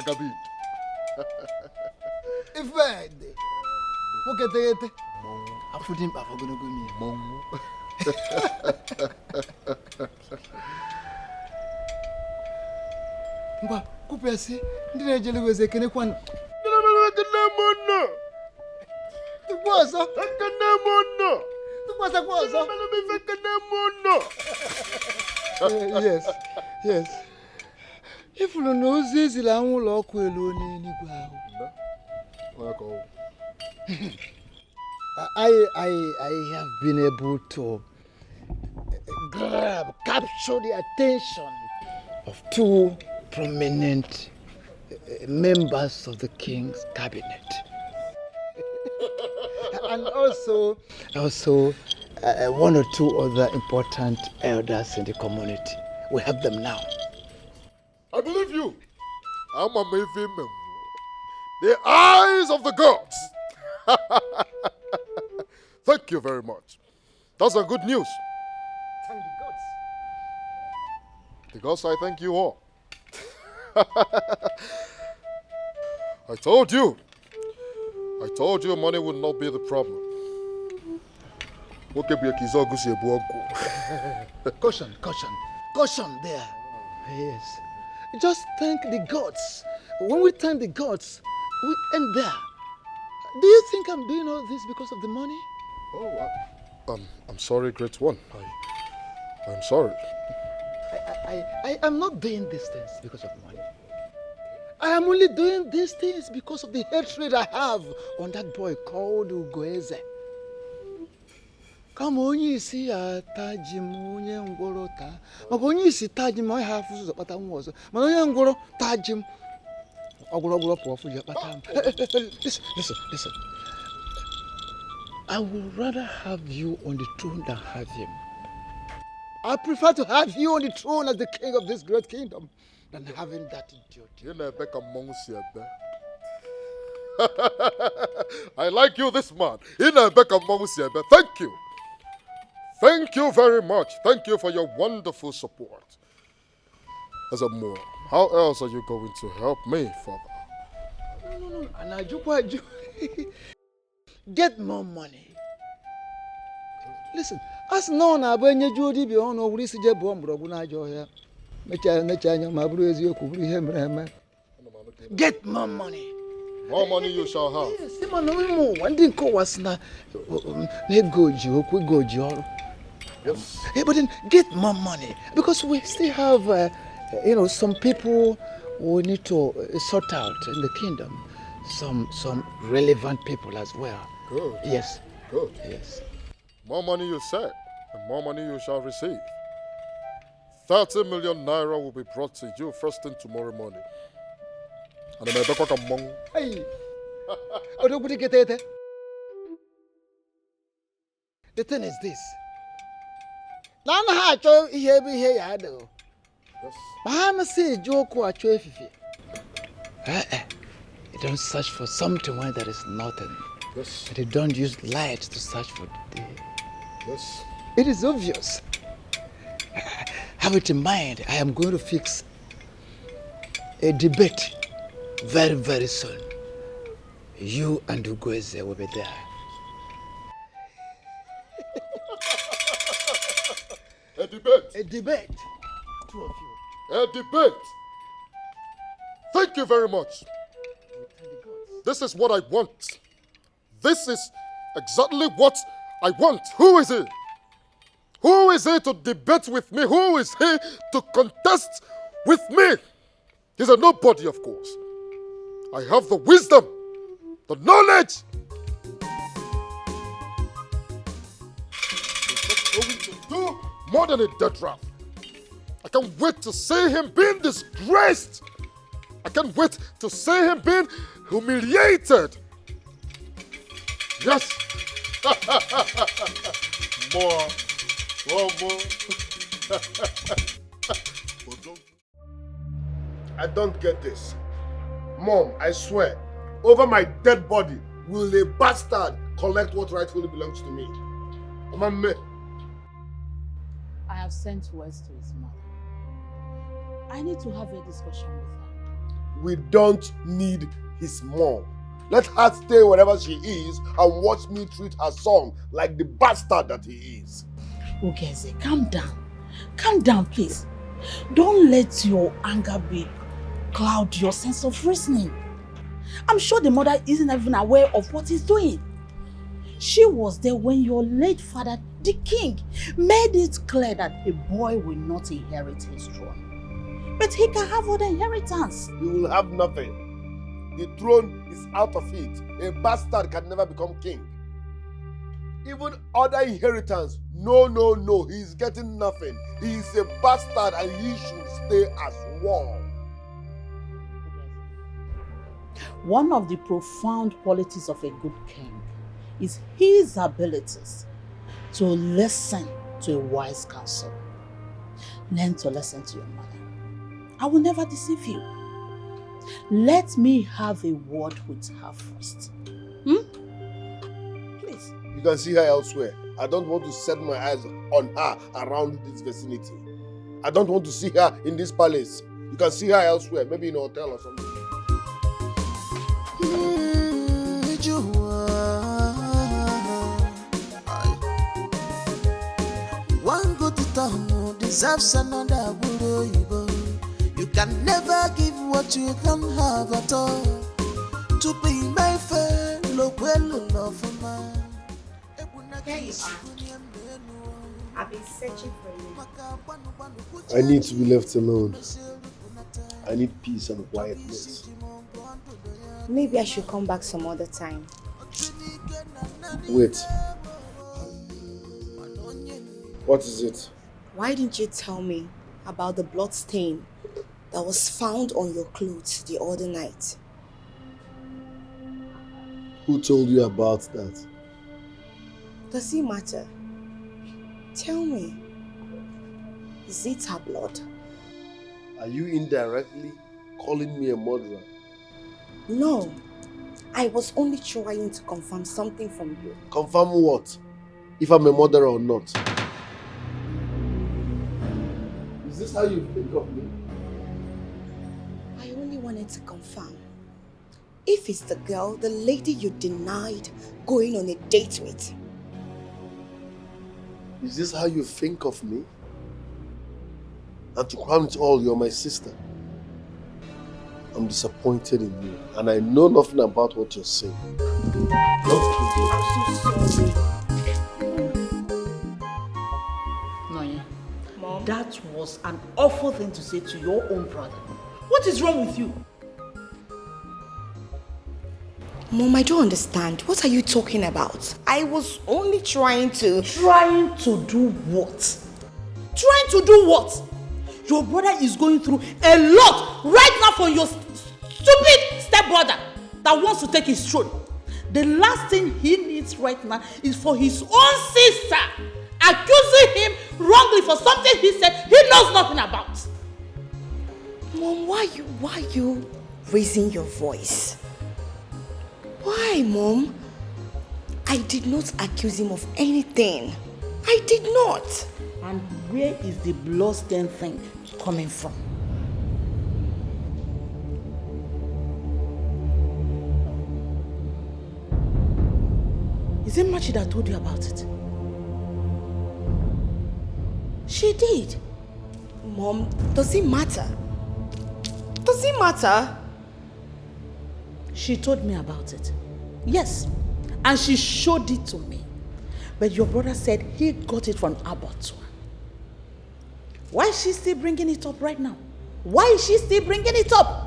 Kabid. If I did, look at it. I put him up for going to go. But Kupesi, did I tell you was a Kenekwan? The was a Kenemono. The was a yes, yes. If you know this, I won't lock alone anywhere. I have been able to capture the attention of two prominent members of the king's cabinet. And also one or two other important elders in the community. We have them now. I believe you. I'm a Mayfair. The eyes of the gods. Thank you very much. That's a good news. Thank the gods. The gods, I thank you all. I told you money would not be the problem. Caution there. Yes. Just thank the gods. When we thank the gods, we end there. Do you think I'm doing all this because of the money? Oh, I'm sorry, great one. I'm sorry. I am not doing these things because of money. I am only doing these things because of the hatred I have on that boy called Ugoeze. Come on, you see, Tajim, Ngorota. Magoni see Tajim, I have to put on was. Manangoro, Tajim. Listen. I would rather have you on the throne than have him. I prefer to have you on the throne as the king of this great kingdom than having that idiot. I like you, this man. Thank you. Thank you very much. Thank you for your wonderful support. As a more, how else are you going to help me, Father? No. And get more money. Listen, as known as when you do the on or receive a bomb, get more money. More money you shall have. Yes, one thing was not yes. Hey, but then get more money because we still have, some people we need to sort out in the kingdom. Some relevant people as well. Good. Yes. Good. Yes. More money you said, and more money you shall receive. 30 million naira will be brought to you first thing tomorrow morning. And I'm hey. Oh, nobody get it. The thing is this. Yes. I'm say joke or you don't search for something when there is nothing. Yes. But you don't use light to search for the. Yes. It is obvious. Have it in mind. I am going to fix a debate very, very soon. You and Ugoeze will be there. A debate. A debate. Two of you. A debate. Thank you very much. This is what I want. This is exactly what I want. Who is he? Who is he to debate with me? Who is he to contest with me? He's a nobody, of course. I have the wisdom, the knowledge. He's not going to do more than a dead rat. I can't wait to see him being disgraced. I can't wait to see him being humiliated. Yes. More. I don't get this. Mom, I swear, over my dead body, will a bastard collect what rightfully belongs to me? I have sent words to his mother. I need to have a discussion with her. we don't need his mom. Let her stay wherever she is and watch me treat her son like the bastard that he is. Ugeze, calm down. Calm down, please. Don't let your anger cloud your sense of reasoning. I'm sure the mother isn't even aware of what he's doing. She was there when your late father, the king, made it clear that a boy will not inherit his throne. But he can have other inheritance. He will have nothing. The throne is out of it. A bastard can never become king. Even other inheritance, no, he is getting nothing. He is a bastard and he should stay as one. One of the profound qualities of a good king is his abilities to listen to a wise counsel. Learn to listen to your mother. I will never deceive you. Let me have a word with her first. Please. You can see her elsewhere. I don't want to set my eyes on her around this vicinity. I don't want to see her in this palace. You can see her elsewhere, maybe in a hotel or something. One go to town deserves another. You can never give what you don't have at all. To be my fellow, love for man. Here you are. I've been searching for you. I need to be left alone. I need peace and quietness. Maybe I should come back some other time. Wait. What is it? Why didn't you tell me about the blood stain that was found on your clothes the other night? Who told you about that? Does it matter? Tell me. Is it her blood? Are you indirectly calling me a murderer? No. I was only trying to confirm something from you. Confirm what? If I'm a murderer or not? Is this how you think of me? I only wanted to confirm. If it's the girl, the lady you denied going on a date with. Is this how you think of me? And to crown it all, you're my sister. I'm disappointed in you, and I know nothing about what you're saying. I'm so sorry. Noye, Mom? that was an awful thing to say to your own brother. What is wrong with you? Mom, I don't understand. What are you talking about? I was only trying to... Trying to do what? Trying to do what? Your brother is going through a lot right now for your stupid stepbrother that wants to take his throne. The last thing he needs right now is for his own sister accusing him wrongly for something he said he knows nothing about. Mom, why you raising your voice? Why, Mom? I did not accuse him of anything. I did not. And where is the bloodstained thing coming from? Is it Machi that told you about it? She did. Mom, does it matter? Does it matter? She told me about it. Yes. And she showed it to me. But your brother said he got it from abattoir. Why is she still bringing it up right now? Why is she still bringing it up?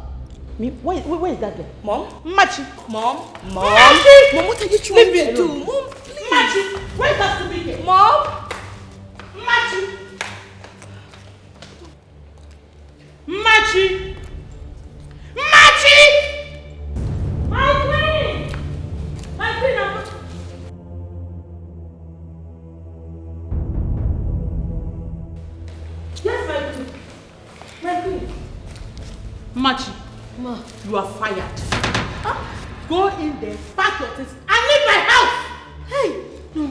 Where is that girl? Mom? Machi. Mom? Machi! Mom, what are you trying Leave me to do? alone. Mom, please. Machi! Where's that stupid girl? Mom? Machi! Machi! Machi! My queen! My queen! Yes, my queen. My queen. Machi, Ma. you are fired. Huh? Go in there, pack your things, and leave my house! Hey! No.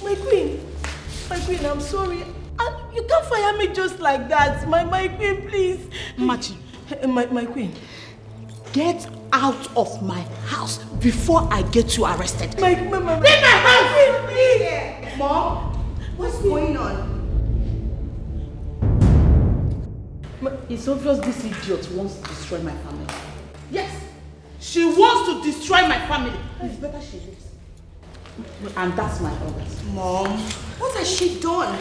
My queen, I'm sorry. You can't fire me just like that. My queen, please. Machi. My queen, Get out of my house before I get you arrested. Leave my house! Please! Mom, what's going on? It's obvious this idiot wants to destroy my family. Yes, she wants to destroy my family. It's better she leaves. And that's my orders. Mom, what has she done?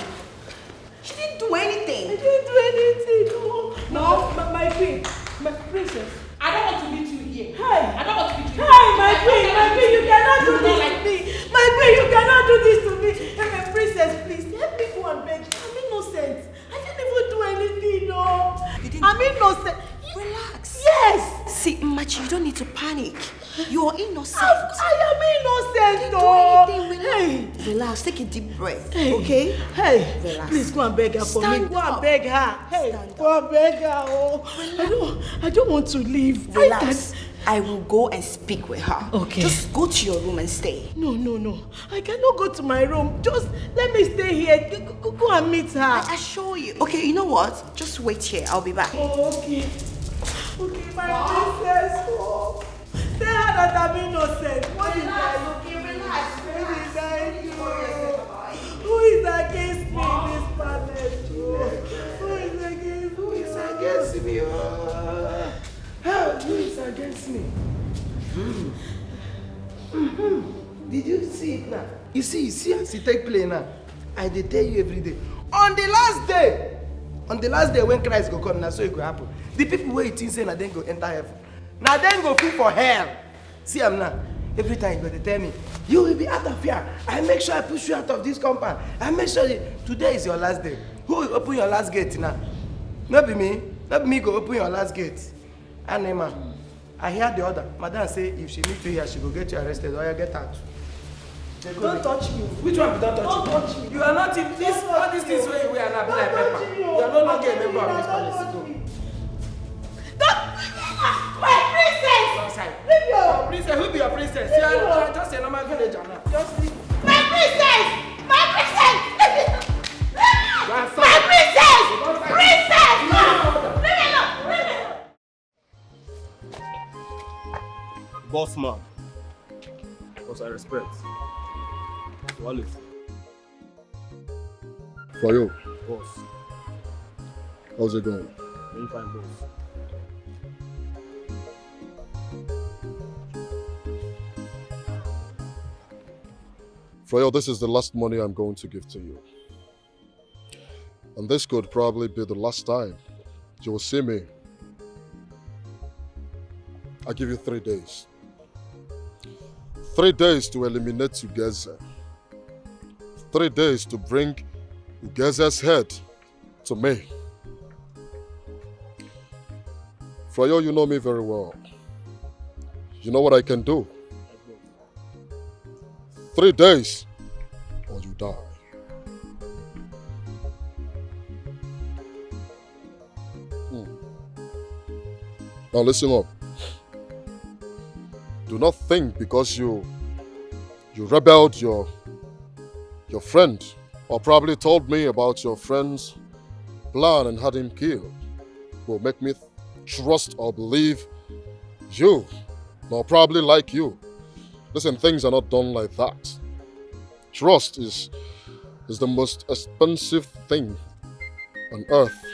She didn't do anything. I didn't do anything. No. Mom, my queen, my princess. I don't want to meet you here. Hey! I don't want to meet you here. Hey, my queen, you cannot do this to me. My queen, you cannot do this to me. Hey, my princess, please, help me go and beg. I'm innocent. I didn't even do anything, no. I'm innocent. relax. Yes! See, Machi, you don't need to panic. You're innocent. I am innocent, Don't though. do anything. Relax. Relax. Take a deep breath. Hey. Okay? Hey, Relax. please go and beg her for me. Stand Go up. and beg her. Hey, Stand go and beg her. Oh, I don't want to leave. Relax. I will go and speak with her. Okay. Just go to your room and stay. No. I cannot go to my room. Just let me stay here. Go and meet her. I assure you. Okay, you know what? Just wait here. I'll be back. Oh, okay. Okay, my princess. Oh. Tell her that I'm innocent. What did I do? relax. What did I do? Who is against me in this planet? Who is against me? Who is against me? Who is against me? Did you see it now? You see as it take play now. I dey tell you every day. On the last day when Christ go come, now so it go happen. The people wey you think say na dem go enter heaven, na dem go fit for hell. See am now. Every time you go dey tell me, you will be out of here. I make sure I push you out of this compound. I make sure today is your last day. Who will open your last gate now? No be me. No be me go open your last gate. Anema, I hear the order. Madam say if she meet you here, she will get you arrested or you get out. Don't touch me. Which one be don't touch Don't you? touch me. You are not in this. All these things where you wear now be like pepper. You are no longer a member of this palace. Go. My princess! Outside. Leave your... Your princess, who be your princess? You are just a normal villager now. Just leave. My princess! My princess! You are My princess! Outside. Princess! You are order. Leave me alone! Leave me. Boss man, because I respect. Wallace, For you, boss, how's it going? very fine, boss. Freyo, this is the last money I'm going to give to you. And this could probably be the last time you will see me. I give you 3 days. 3 days to eliminate Ugeze. 3 days to bring Ugeze's head to me. Freyo, you know me very well. You know what I can do. 3 days or you die. Now listen up. Do not think because you rebelled your friend or probably told me about your friend's plan and had him killed will make me trust or believe you, nor probably like you. Listen, things are not done like that. Trust is the most expensive thing on earth,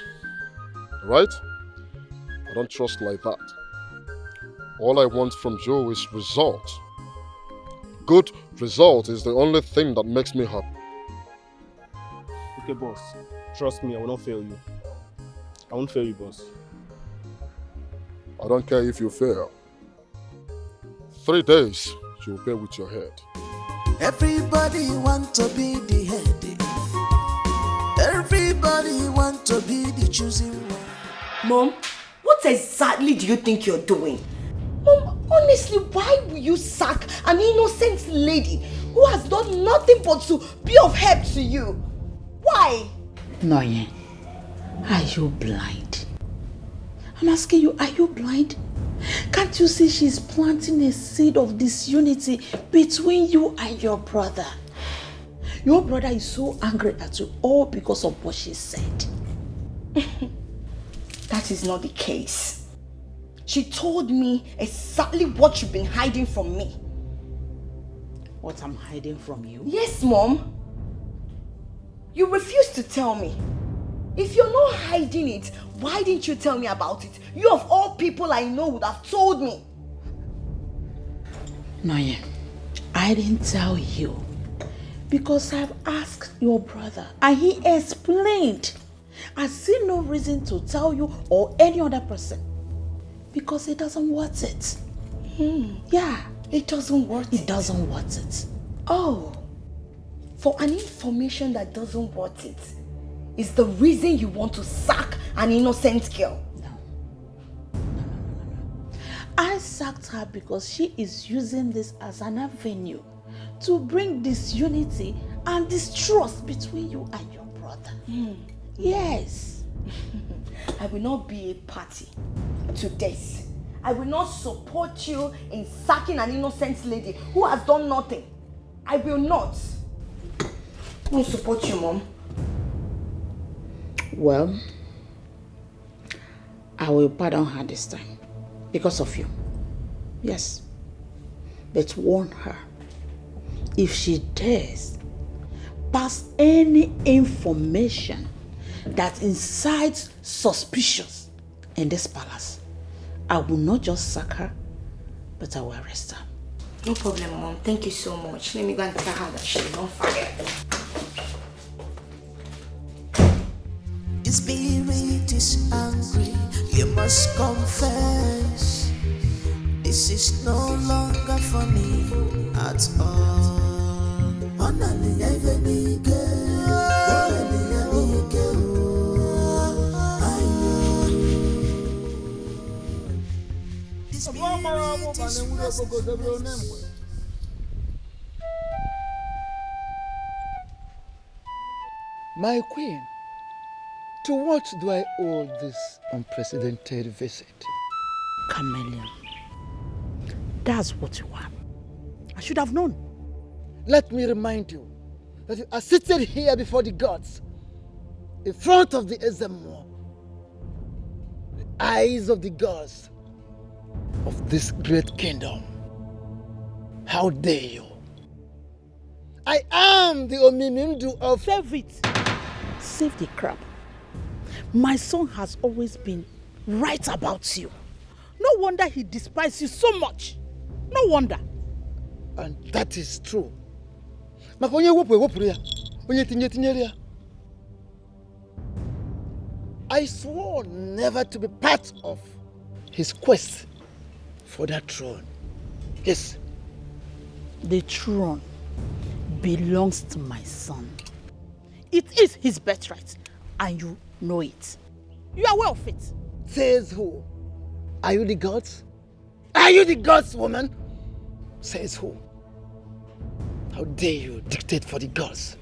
right? I don't trust like that. All I want from you is result. Good result is the only thing that makes me happy. Okay, boss. Trust me, I will not fail you. I won't fail you, boss. I don't care if you fail. 3 days, you'll pay with your head. Everybody want to be the head. Everybody want to be the choosing one. Mom, what exactly do you think you're doing? Mom, honestly, why will you sack an innocent lady who has done nothing but to be of help to you? Why? Noye, are you blind? I'm asking you, are you blind? Can't you see she's planting a seed of disunity between you and your brother? Your brother is so angry at you all because of what she said. That is not the case. She told me exactly what you've been hiding from me. What I'm hiding from you? Yes, Mom. You refuse to tell me. If you're not hiding it, why didn't you tell me about it? You of all people I know would have told me. Noye, I didn't tell you because I've asked your brother and he explained. I see no reason to tell you or any other person because it doesn't want it. Yeah. It doesn't want it. It doesn't want it. Oh, for an information that doesn't want it is the reason you want to sack an innocent girl. No. I sacked her because she is using this as an avenue to bring disunity and distrust between you and your brother. Yes. I will not be a party to this. I will not support you in sacking an innocent lady who has done nothing. I will not. I won't support you, Mom. Well, I will pardon her this time because of you. Yes. But warn her, if she dares pass any information that incites suspicions in this palace, I will not just sack her, but I will arrest her. No problem, Mom. Thank you so much. Let me go and tell her that she's on fire. The spirit is angry, you must confess. This is no longer funny at all. My queen, to what do I owe this unprecedented visit? Chameleon. That's what you are. I should have known. Let me remind you that you are seated here before the gods, in front of the Ezemo, the eyes of the gods of this great kingdom. How dare you? I am the Omimindu of... Save it. Save the crap. My son has always been right about you. No wonder he despises you so much. No wonder. And that is true. I swore never to be part of his quest for that throne. Yes. The throne belongs to my son. It is his birthright, and you know it. You are aware of it. Says who? Are you the gods? Are you the gods, woman? Says who? How dare you dictate for the gods?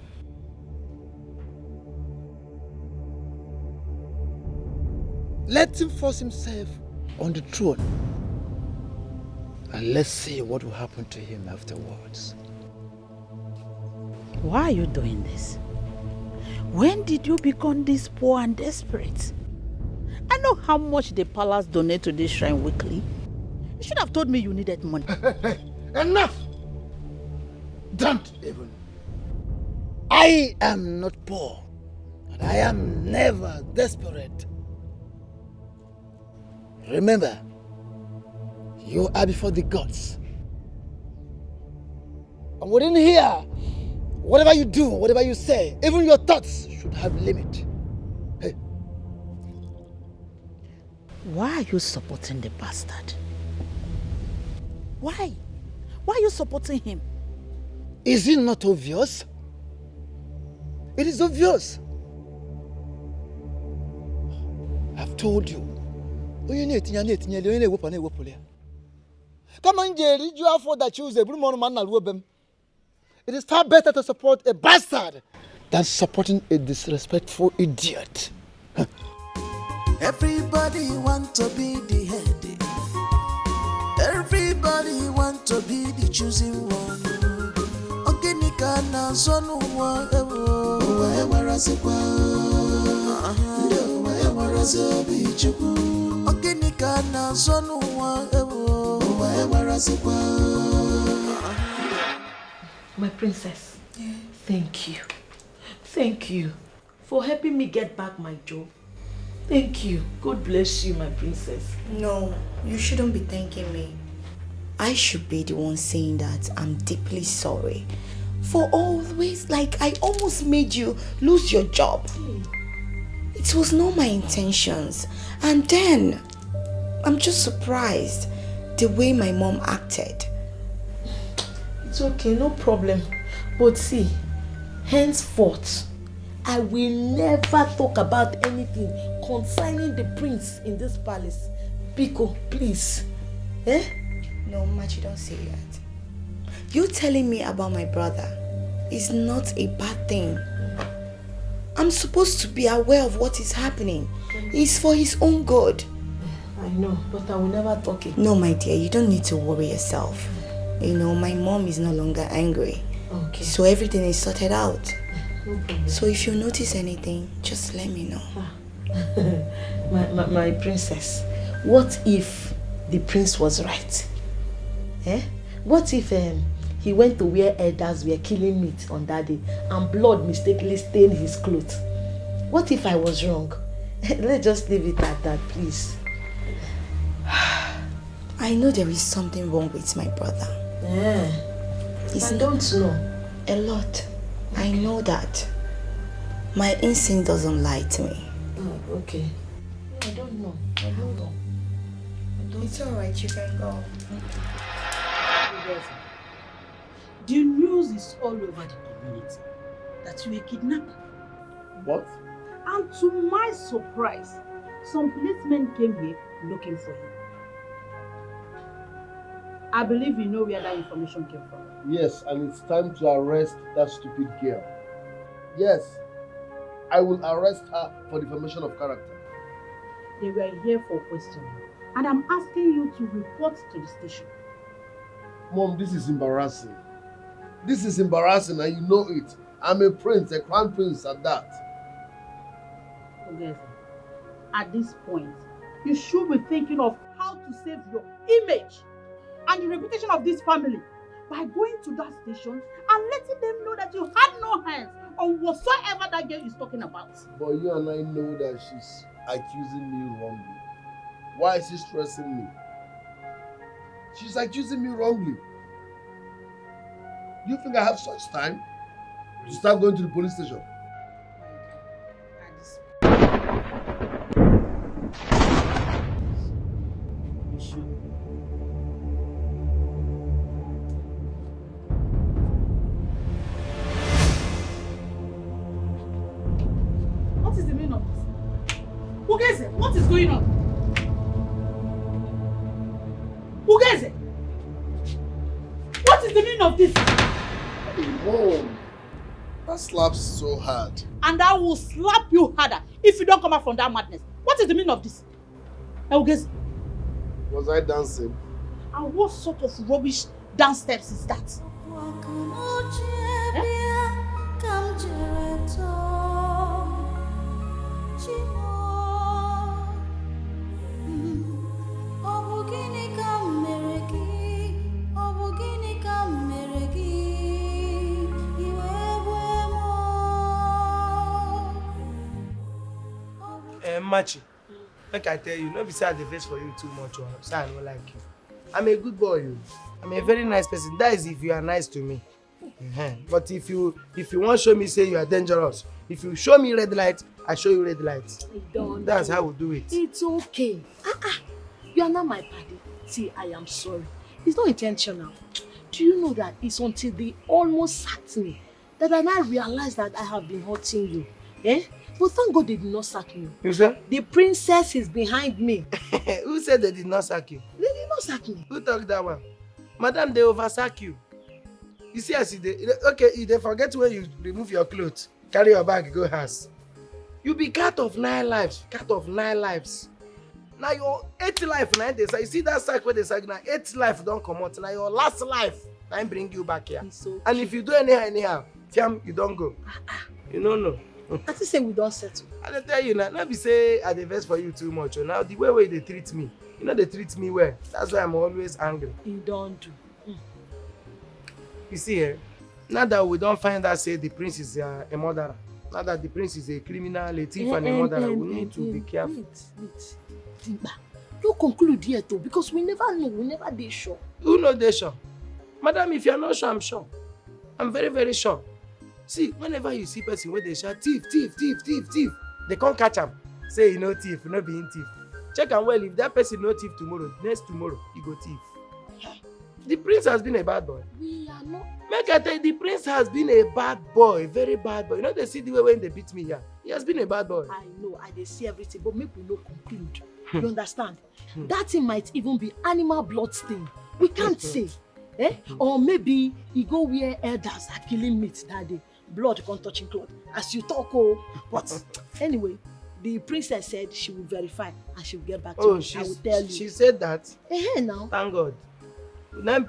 Let him force himself on the throne, and let's see what will happen to him afterwards. Why are you doing this? When did you become this poor and desperate? I know how much the palace donate to this shrine weekly. You should have told me you needed money. Hey, enough! Don't even. I am not poor, and I am never desperate. Remember, you are before the gods. And within here, whatever you do, whatever you say, even your thoughts should have limit. Hey. Why are you supporting the bastard? Why? Why are you supporting him? Is it not obvious? It is obvious. I've told you. Come on, Jerry, you have for that choose a blue man. It is far better to support a bastard than supporting a disrespectful idiot. Everybody want to be the head. Everybody want to be the choosing one. Ogenika na zonu wa ewo. Wa warasikwa. Ndo wa warasobi chuku. Ogenika kana zonu wa ewo wa emarasikwa. My princess, thank you. Thank you for helping me get back my job. Thank you. God bless you, my princess. No, you shouldn't be thanking me. I should be the one saying that I'm deeply sorry. For always, like I almost made you lose your job. It was not my intentions. And then, I'm just surprised the way my mom acted. It's okay, no problem. But see, henceforth, I will never talk about anything concerning the prince in this palace. Biko, please. Eh? No, Machi, don't say that. You telling me about my brother is not a bad thing. I'm supposed to be aware of what is happening. It's for his own good. I know, but I will never talk it. No, my dear, you don't need to worry yourself. You know, my mom is no longer angry. Okay. So everything is sorted out. No problem. So if you notice anything, just let me know. My princess, what if the prince was right? Eh? What if he went to where elders were killing meat on that day and blood mistakenly stained his clothes? What if I was wrong? Let's just leave it at that, please. I know there is something wrong with my brother. I don't know. A lot. I know that. My instinct doesn't lie to me. Oh, okay. I don't know. It's alright, you can go. The news is all over the community that you were kidnapped. What? And to my surprise, some policemen came here looking for you. I believe you know where that information came from. Yes, and it's time to arrest that stupid girl. Yes, I will arrest her for defamation of character. They were here for questioning, and I'm asking you to report to the station. Mom, this is embarrassing. This is embarrassing and you know it. I'm a prince, a crown prince at that. Okay, at this point, you should be thinking of how to save your image and the reputation of this family by going to that station and letting them know that you had no hands on whatsoever that girl is talking about. But you and I know that she's accusing me wrongly. Why is she stressing me? She's accusing me wrongly. You think I have such time to start going to the police station? What is the meaning of this? Ugeze, what is going on? Ugeze! What is the meaning of this? Whoa, that slaps so hard. And I will slap you harder if you don't come out from that madness. What is the meaning of this? Ugeze, Was I dancing? and what sort of rubbish dance steps is that? Machi, like I tell you, no be say I dey vex for you too much or say I don't like you. I'm a good boy. I'm a very nice person. That is if you are nice to me. But if you want to show me say you are dangerous, if you show me red light, I show you red light. That's how we do it. It's okay. You are not my buddy. See, I am sorry. It's not intentional. Do you know that it's until they almost sacked me that I now realized that I have been hurting you? Eh? But thank God they did not sack me. You said? The princess is behind me. Who said they did not sack you? They did not sack me. Who talked that one? Madam, they oversack you. You see, I see okay, they forget when you remove your clothes, carry your bag, go house. You be cat of 9 lives. Cat of 9 lives. Now your 8th life, now they say, you see that sack where they say, now 8th life don't come out. Now your last life, I bring you back here. Okay. And if you do anyhow, fiam, you don't go. You don't know. I think say we don't settle. I tell you now, not be say I dey vex for you too much. Now the way they treat me, You know they treat me well. That's why I'm always angry. You don't do. You see here, now that we don't find out say the prince is a murderer, now that the prince is a criminal, a thief and a murderer, we need to be careful. Wait. Timba, you conclude here too, because we never know, we never dey sure. Who know they sure? Madam, if you're not sure, I'm sure. I'm very, very sure. See, whenever you see person where they shout thief, they can't catch him. Say you know thief, not being thief. Check and well, if that person no thief tomorrow, next tomorrow, he go thief. The prince has been a bad boy. We are not. Make I tell you, the prince has been a bad boy, very bad boy. You know they see the way when they beat me here. He has been a bad boy. I know, I dey see everything, but make we no conclude. You understand? That thing might even be animal blood stain. We can't say. Or maybe he go where elders are killing meat that day. Blood can't touch him cloth. As you talk, but anyway, the princess said she will verify and she will get back to me. I will tell you. She said that? Now. Thank God.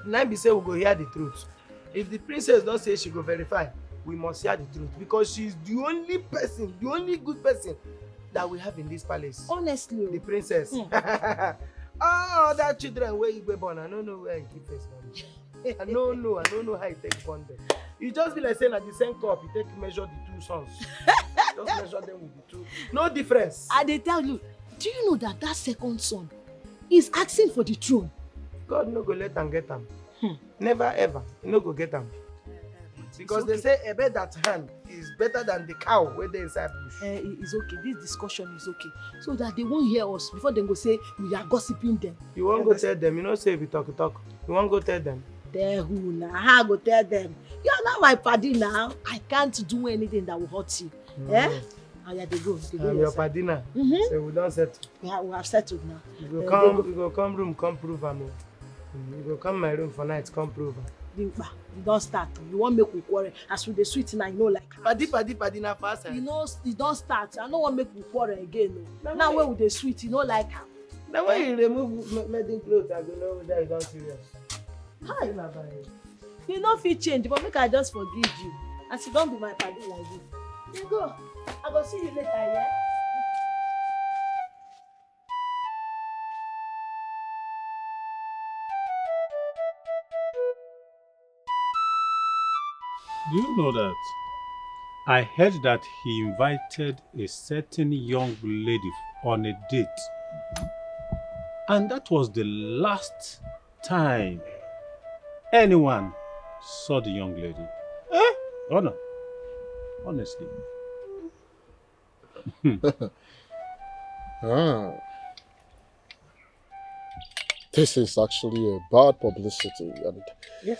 Now be say we go hear the truth. If the princess don't say she go verify, we must hear the truth because she's the only person, the only good person that we have in this palace. Honestly. The princess. Oh, that children where you were born, I don't know where you keep face money. I don't know how you take born them. You just be like saying at the same cup, you take measure the two sons. Just measure them with the two. No difference. I dey tell you, do you know that second son is asking for the throne? God no go let them get them. Never ever. He no go get them. Because they say a bird that hand is better than the cow where they inside bush. It's okay. This discussion is okay. So that they won't hear us before they go say we are gossiping them. You won't go tell them. You know say we talk. You won't go tell them. Tell who now? How I go tell them? You are not my paddy now. I can't do anything that will hurt you. Oh yeah, they go. I'm your paddy now. So we don't settle. We have settled now. We go come room, come prove am. You go come my room for night, come prove am. You don't start. You won't make we quarrel. As with the sweet now, you know like. Paddy na fast. You know, you don't start. I don't want make we quarrel again. No. Now when with the sweet, you know like. Now when you remove wedding clothes, I go know whether you don't serious. Hi. You know fit change, but make I just forgive you. As you don't be my paddy like this. You go. I go see you later, yeah? Do you know that I heard that he invited a certain young lady on a date? And that was the last time anyone saw the young lady. Oh no, honestly. This is actually a bad publicity, and yes.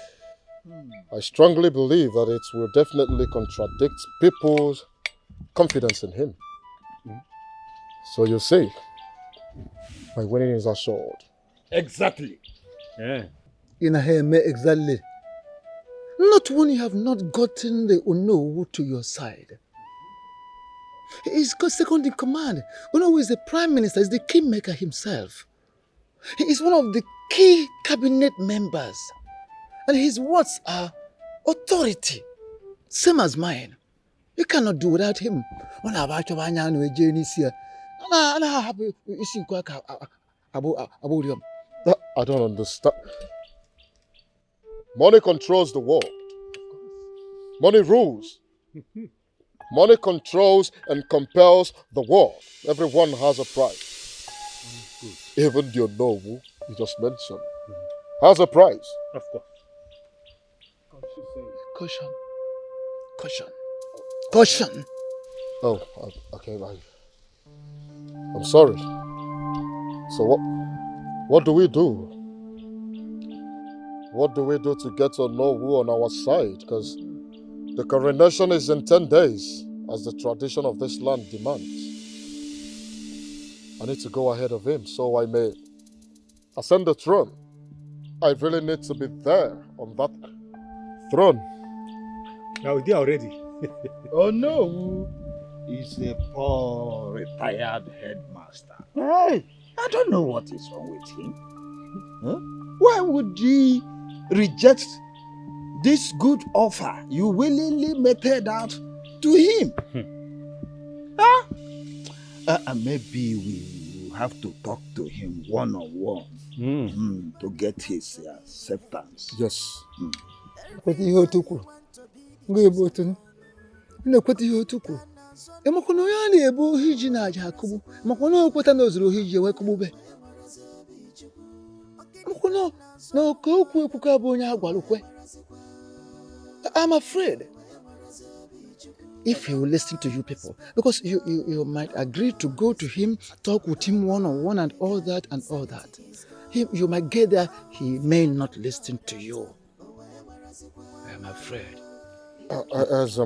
I strongly believe that it will definitely contradict people's confidence in him. So you see, my winning is assured. Exactly. Yeah. Exactly. Not when you have not gotten the Onowu to your side. He's got second in command. Onowu is the prime minister, is the kingmaker himself. He is one of the key cabinet members. And his words are authority, same as mine. You cannot do without him. I don't understand. Money controls the world. Money rules. Money controls and compels the world. Everyone has a price. Even the Onowu you just mentioned has a price. Of course. Caution. Oh, okay, I'm sorry. So what do we do? What do we do to get Onowu on our side? Because the coronation is in 10 days, as the tradition of this land demands. I need to go ahead of him so I may ascend the throne. I really need to be there on that throne. Now there already. Oh no, he's a poor retired headmaster. Hey, I don't know what is wrong with him. Huh? Why would he reject this good offer you willingly meted out to him? Maybe we have to talk to him one-on-one to get his acceptance. Yes. What ihe otu kwuru? Ga-ebu otu na-ekweta ihe otu kwuru. Emakwa na onye a na-ebu ohi ji na aja akụgbu, makwa na okweta na ozuru ohi ji ewekụgbube. Emakwa na oke okwu ekwuka bụ onye agwalụkwe. I'm afraid if he will listen to you people, because you might agree to go to him, talk with him one-on-one and all that. You might get there, he may not listen to you. I'm afraid. As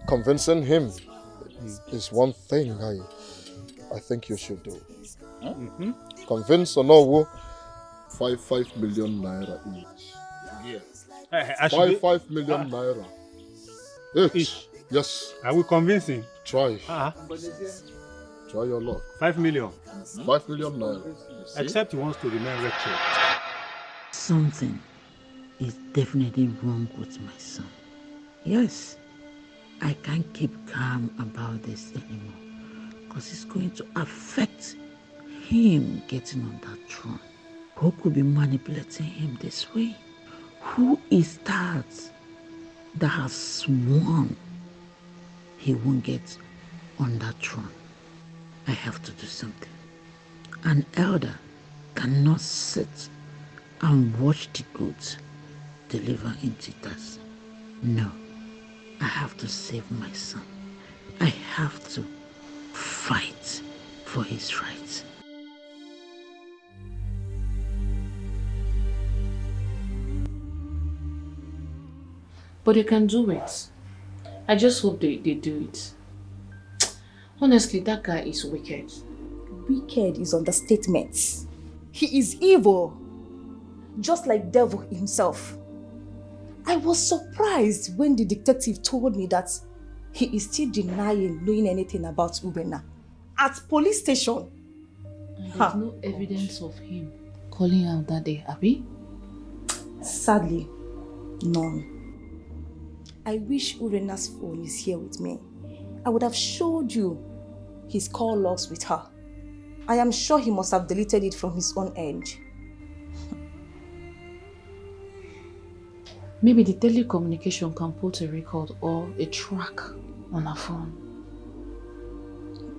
convincing him is one thing I think you should do. Huh? Convince Onowu 5 million naira each. Yeah. 5 million naira each. Yes. I will convince him. Try. Try your luck. 5 million. 5 million naira. Except he wants to remain wretched. Something is definitely wrong with my son. Yes, I can't keep calm about this anymore because it's going to affect him getting on that throne. Who could be manipulating him this way? Who is that has sworn he won't get on that throne? I have to do something. An elder cannot sit and watch the goods deliver in jitters. No, I have to save my son. I have to fight for his rights. But they can do it. I just hope they do it. Honestly, that guy is wicked. Wicked is understatement. He is evil. Just like devil himself. I was surprised when the detective told me that he is still denying knowing anything about Ubena. At police station. And there's no evidence of him calling out that day, Abby? Sadly, none. I wish Urena's phone is here with me. I would have showed you his call logs with her. I am sure he must have deleted it from his own end. Maybe the telecommunication can put a record or a track on her phone.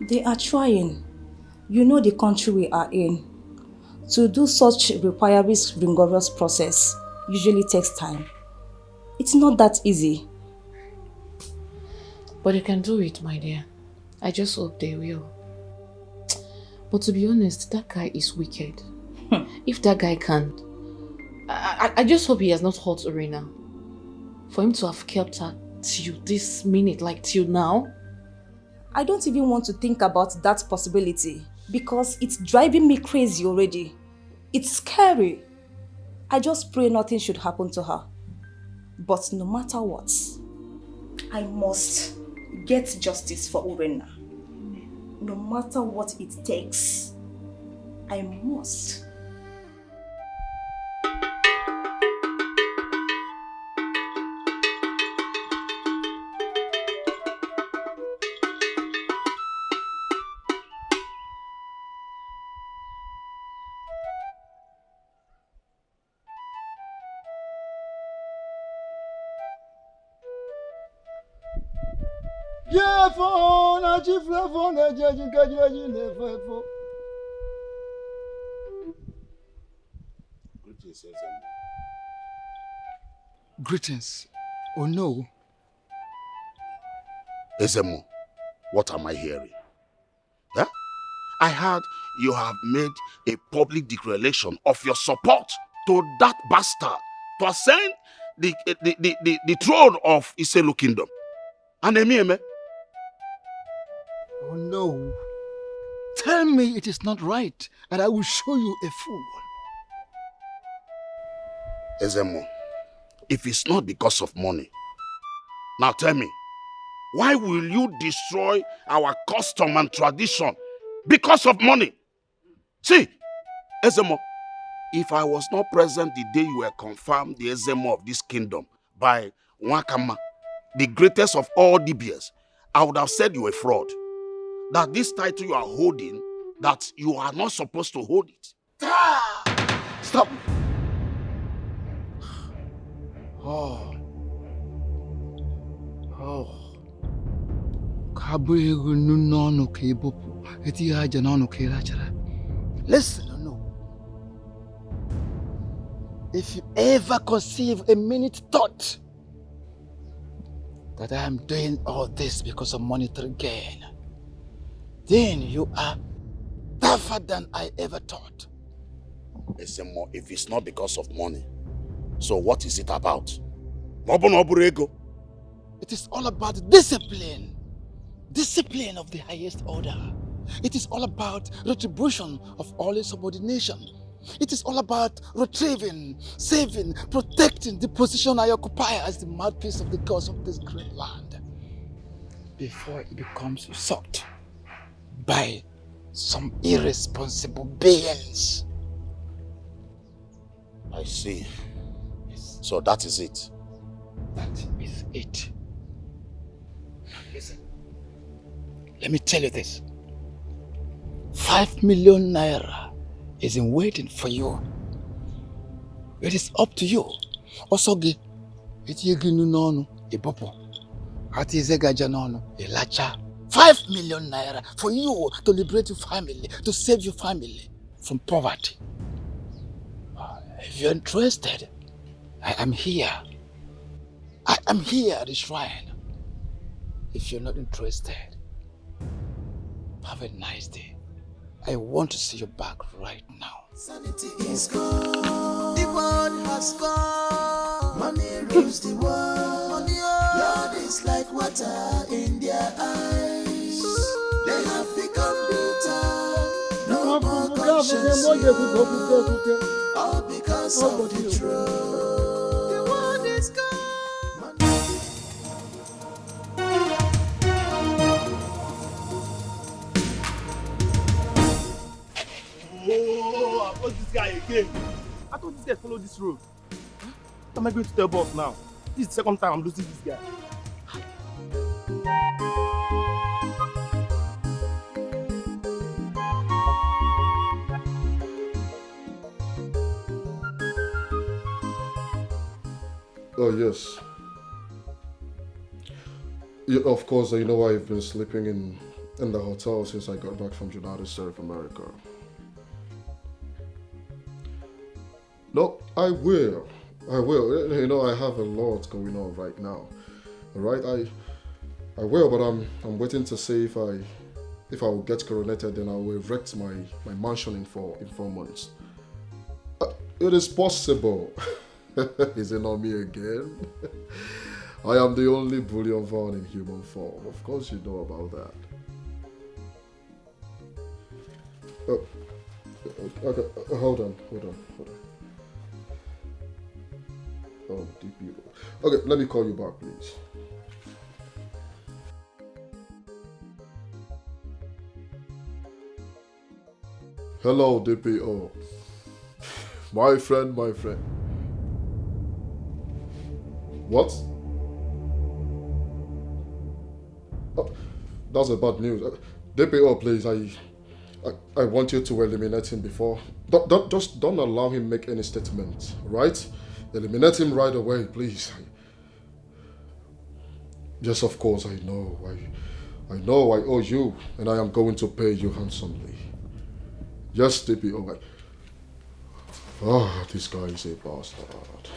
They are trying. You know the country we are in. To do such requires rigorous process. Usually takes time. It's not that easy. But they can do it, my dear. I just hope they will. But to be honest, that guy is wicked. If that guy can't, I just hope he has not hurt Urena. For him to have kept her till this minute, like till now. I don't even want to think about that possibility because it's driving me crazy already. It's scary. I just pray nothing should happen to her. But no matter what, I must get justice for Urena. No matter what it takes, I must. Greetings. Oh no. Ezemo, what am I hearing? Huh? I heard you have made a public declaration of your support to that bastard to ascend the throne of Iselu Kingdom. And Emieme? Oh no. Tell me it is not right, and I will show you a fool. Ezemo, if it's not because of money, now tell me, why will you destroy our custom and tradition because of money? See, Ezemo, if I was not present the day you were confirmed the Ezemo of this kingdom by Wakama, the greatest of all DBS, I would have said you a fraud. that this title you are holding, that you are not supposed to hold it. Stop! Oh. Listen, no. If you ever conceive a minute thought that I am doing all this because of monetary gain, then you are tougher than I ever thought. Listen, if it's not because of money, so what is it about? It is all about discipline. Discipline of the highest order. It is all about retribution of all insubordination. It is all about retrieving, saving, protecting the position I occupy as the mouthpiece of the gods of this great land before it becomes usurped by some irresponsible beings. I see. Yes. So that is it. That is it. Listen, let me tell you this. 5 million naira is in waiting for you. It is up to you. Osogi, etieginu nono, ibopo. Atizega nono, ilacha. 5 million naira for you to liberate your family, to save your family from poverty. If you're interested, I am here. I am here at the shrine. If you're not interested, have a nice day. I want to see you back right now. Sanity is gone. The world has gone. Money rules the world. Blood is like water in their eyes. They have become bitter. No more conscience. All because of the truth. The world is gone. Oh, what's this guy again? I thought this guy followed this road. What am I going to tell boss now? This is the second time I'm losing this guy. Oh, yes. Yeah, of course, you know I've been sleeping in the hotel since I got back from the United States of America. No, I will. You know, I have a lot going on right now. All right, I will, but I'm waiting to see if I will get coronated, then I will erect my mansion in 4 months. It is possible. Is it not me again? I am the only bullion found in human form. Of course you know about that. Okay, hold on. Oh, DPO. Okay, let me call you back, please. Hello, DPO. My friend. What? Oh, that's a bad news. DPO, please, I want you to eliminate him before. Don't allow him make any statements, right? Eliminate him right away, please. Yes, of course, I know I owe you, and I am going to pay you handsomely. Yes, DPO. This guy is a bastard.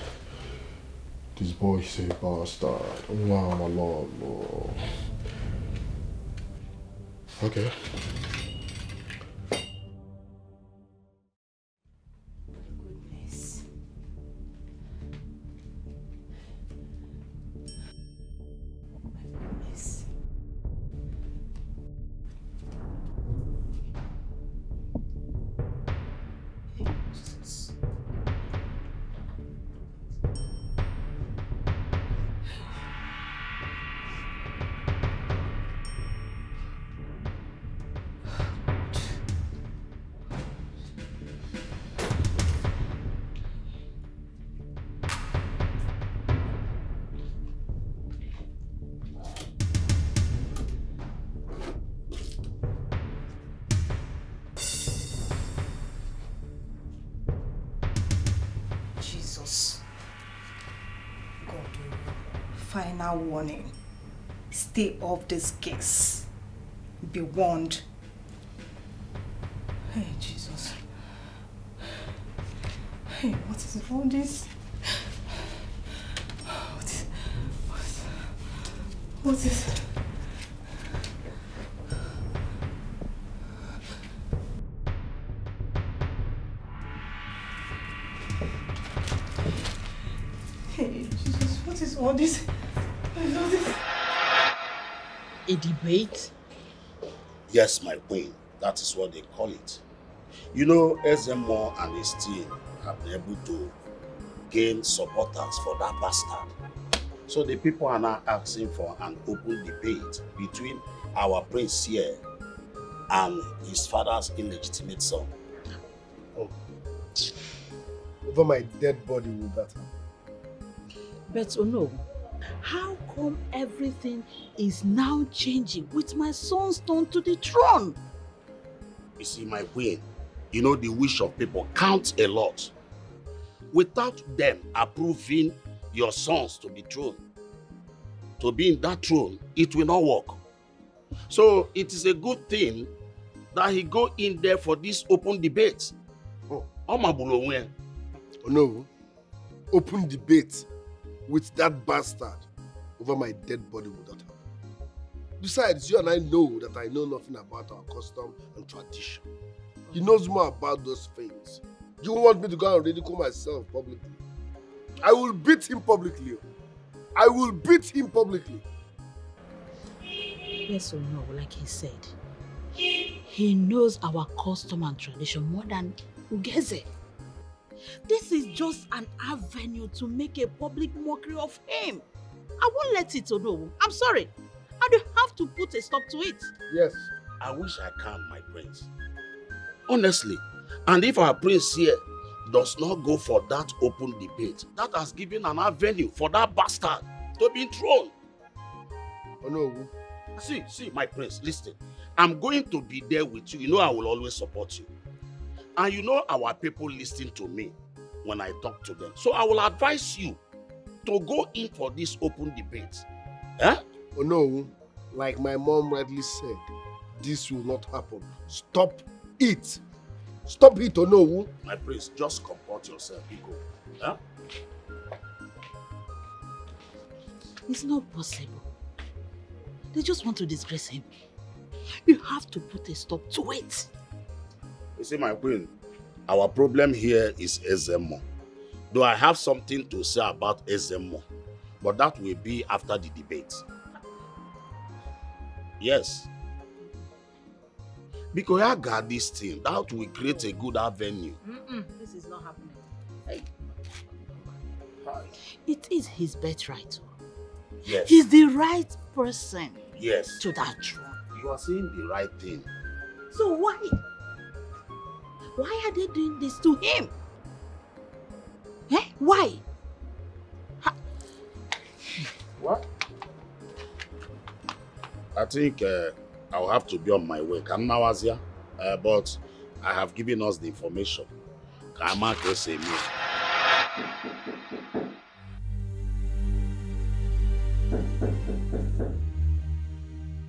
This boy is a bastard. Oh, my lord. Okay. final warning. Stay off this case. Be warned. Hey, Jesus. Hey, what is all this? What is... Hey, Jesus, what is all this? What is all this? A debate? Yes, my queen. That is what they call it. You know, Ezemo and his team have been able to gain supporters for that bastard. So the people are now asking for an open debate between our prince here and his father's illegitimate son. Oh. Over my dead body will that happen? But no, how come everything is now changing with my son's turn to the throne? You see, my queen, you know the wish of people counts a lot. Without them approving your sons to be throne, to be in that throne, it will not work. So it is a good thing that he go in there for this open debate. Oh no, open debate with that bastard over my dead body would not happen. Besides, you and I know that I know nothing about our custom and tradition. He knows more about those things. You want me to go and ridicule myself publicly? I will beat him publicly. I will beat him publicly. Yes or no, like he said, he knows our custom and tradition more than Ugeze. This is just an avenue to make a public mockery of him. I won't let it know. I'm sorry. And you have to put a stop to it. Yes. I wish I can, my prince. Honestly. And if our prince here does not go for that open debate, that has given an avenue for that bastard to be enthroned. Oh no. See, my prince, listen. I'm going to be there with you. You know I will always support you. And you know our people listen to me when I talk to them. So I will advise you to go in for this open debate. Eh? Oh no, like my mom rightly said, this will not happen. Stop it. Stop it, oh no. My prince, just comport yourself, Ego. Huh? It's not possible. They just want to disgrace him. You have to put a stop to it. You see, my queen, our problem here is Ezemo. Though I have something to say about Ezemo, but that will be after the debate. Yes. Because I got this thing, that will create a good avenue. This is not happening. Hey. It is his birthright. Yes. He's the right person. Yes. To that throne. You are saying the right thing. So why? Why are they doing this to him? Eh? Why? What? I think I'll have to be on my way. But I have given us the information.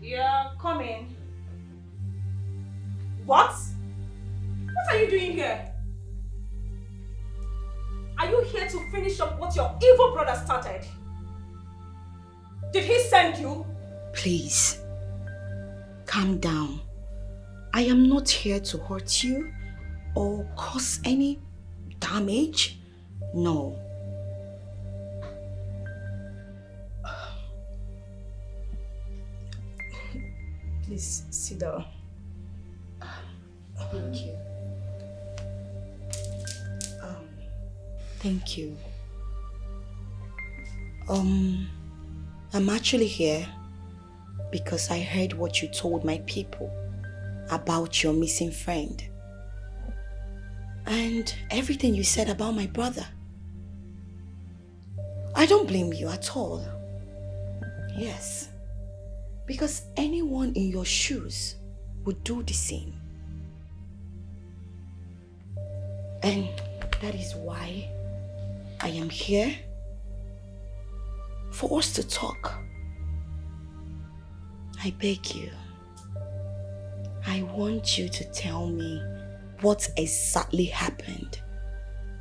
Yeah, come in. What? What are you doing here? Are you here to finish up what your evil brother started? Did he send you? Please, calm down. I am not here to hurt you or cause any damage. No. Please sit down. Thank you. Thank you. I'm actually here because I heard what you told my people about your missing friend and everything you said about my brother. I don't blame you at all. Yes, because anyone in your shoes would do the same. And that is why I am here for us to talk. I beg you. I want you to tell me what exactly happened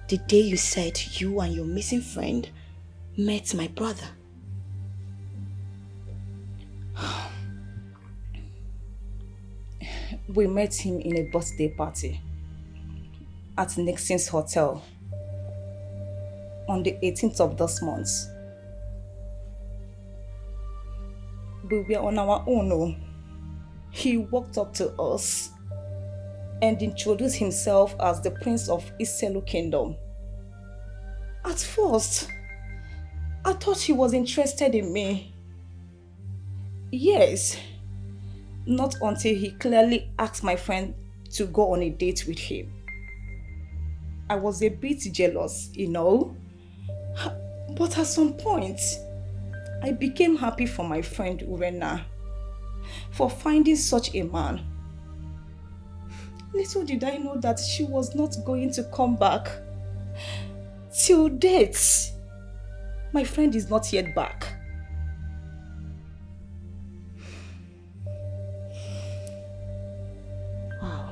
the day you said you and your missing friend met my brother. We met him in a birthday party at Nixon's Hotel on the 18th of this month. We were on our own. Oh. He walked up to us and introduced himself as the Prince of Iselu Kingdom. At first, I thought he was interested in me. Yes, not until he clearly asked my friend to go on a date with him. I was a bit jealous, you know. But at some point, I became happy for my friend Urena for finding such a man. Little did I know that she was not going to come back. Till date, my friend is not yet back. Wow.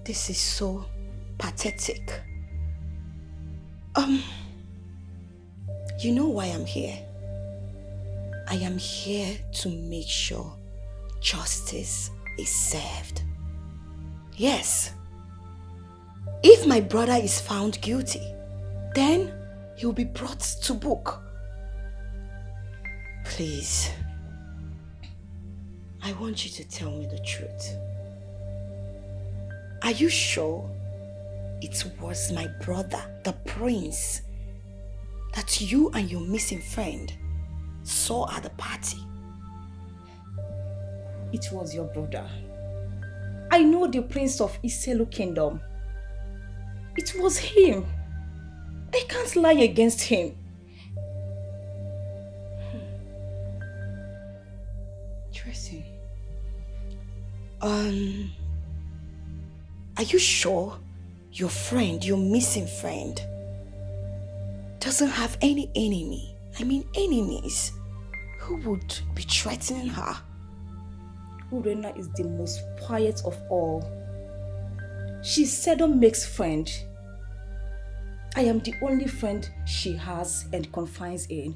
This is so pathetic. You know why I'm here? I am here to make sure justice is served. Yes. If my brother is found guilty, then he'll be brought to book. Please, I want you to tell me the truth. Are you sure it was my brother, the prince, that you and your missing friend saw at the party? It was your brother. I know the Prince of Iselu Kingdom. It was him. I can't lie against him. Interesting. Are you sure your friend, your missing friend, doesn't have any enemy? I mean enemies who would be threatening her? Urena is the most quiet of all. She seldom makes friend. I am the only friend she has and confides in.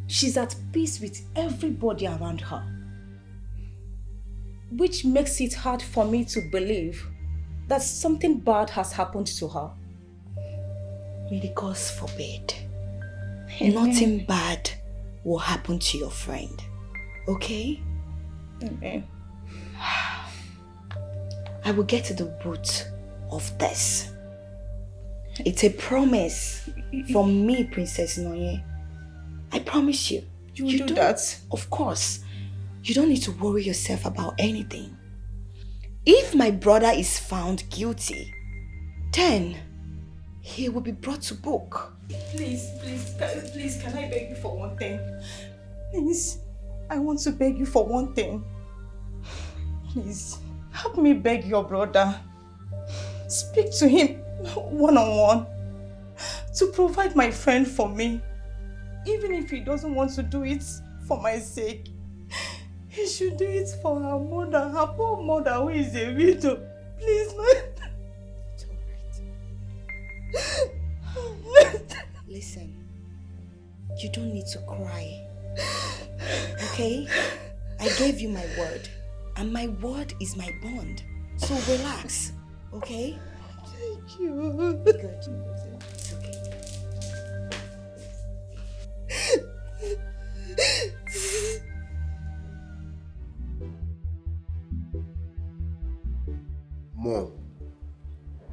She's at peace with everybody around her, which makes it hard for me to believe that something bad has happened to her. May the gods forbid. Amen. Nothing bad will happen to your friend. Okay? Amen. I will get to the root of this. It's a promise from me, Princess Noye. I promise you. You do that? Of course. You don't need to worry yourself about anything. If my brother is found guilty, then he will be brought to book. Please, can I beg you for one thing? Please, I want to beg you for one thing. Please, help me beg your brother. Speak to him one-on-one to provide my friend for me. Even if he doesn't want to do it for my sake, he should do it for her mother, her poor mother who is a widow. Please, man. Listen, you don't need to cry. Okay? I gave you my word, and my word is my bond. So relax, okay? Thank you. Good. It's okay. Mom,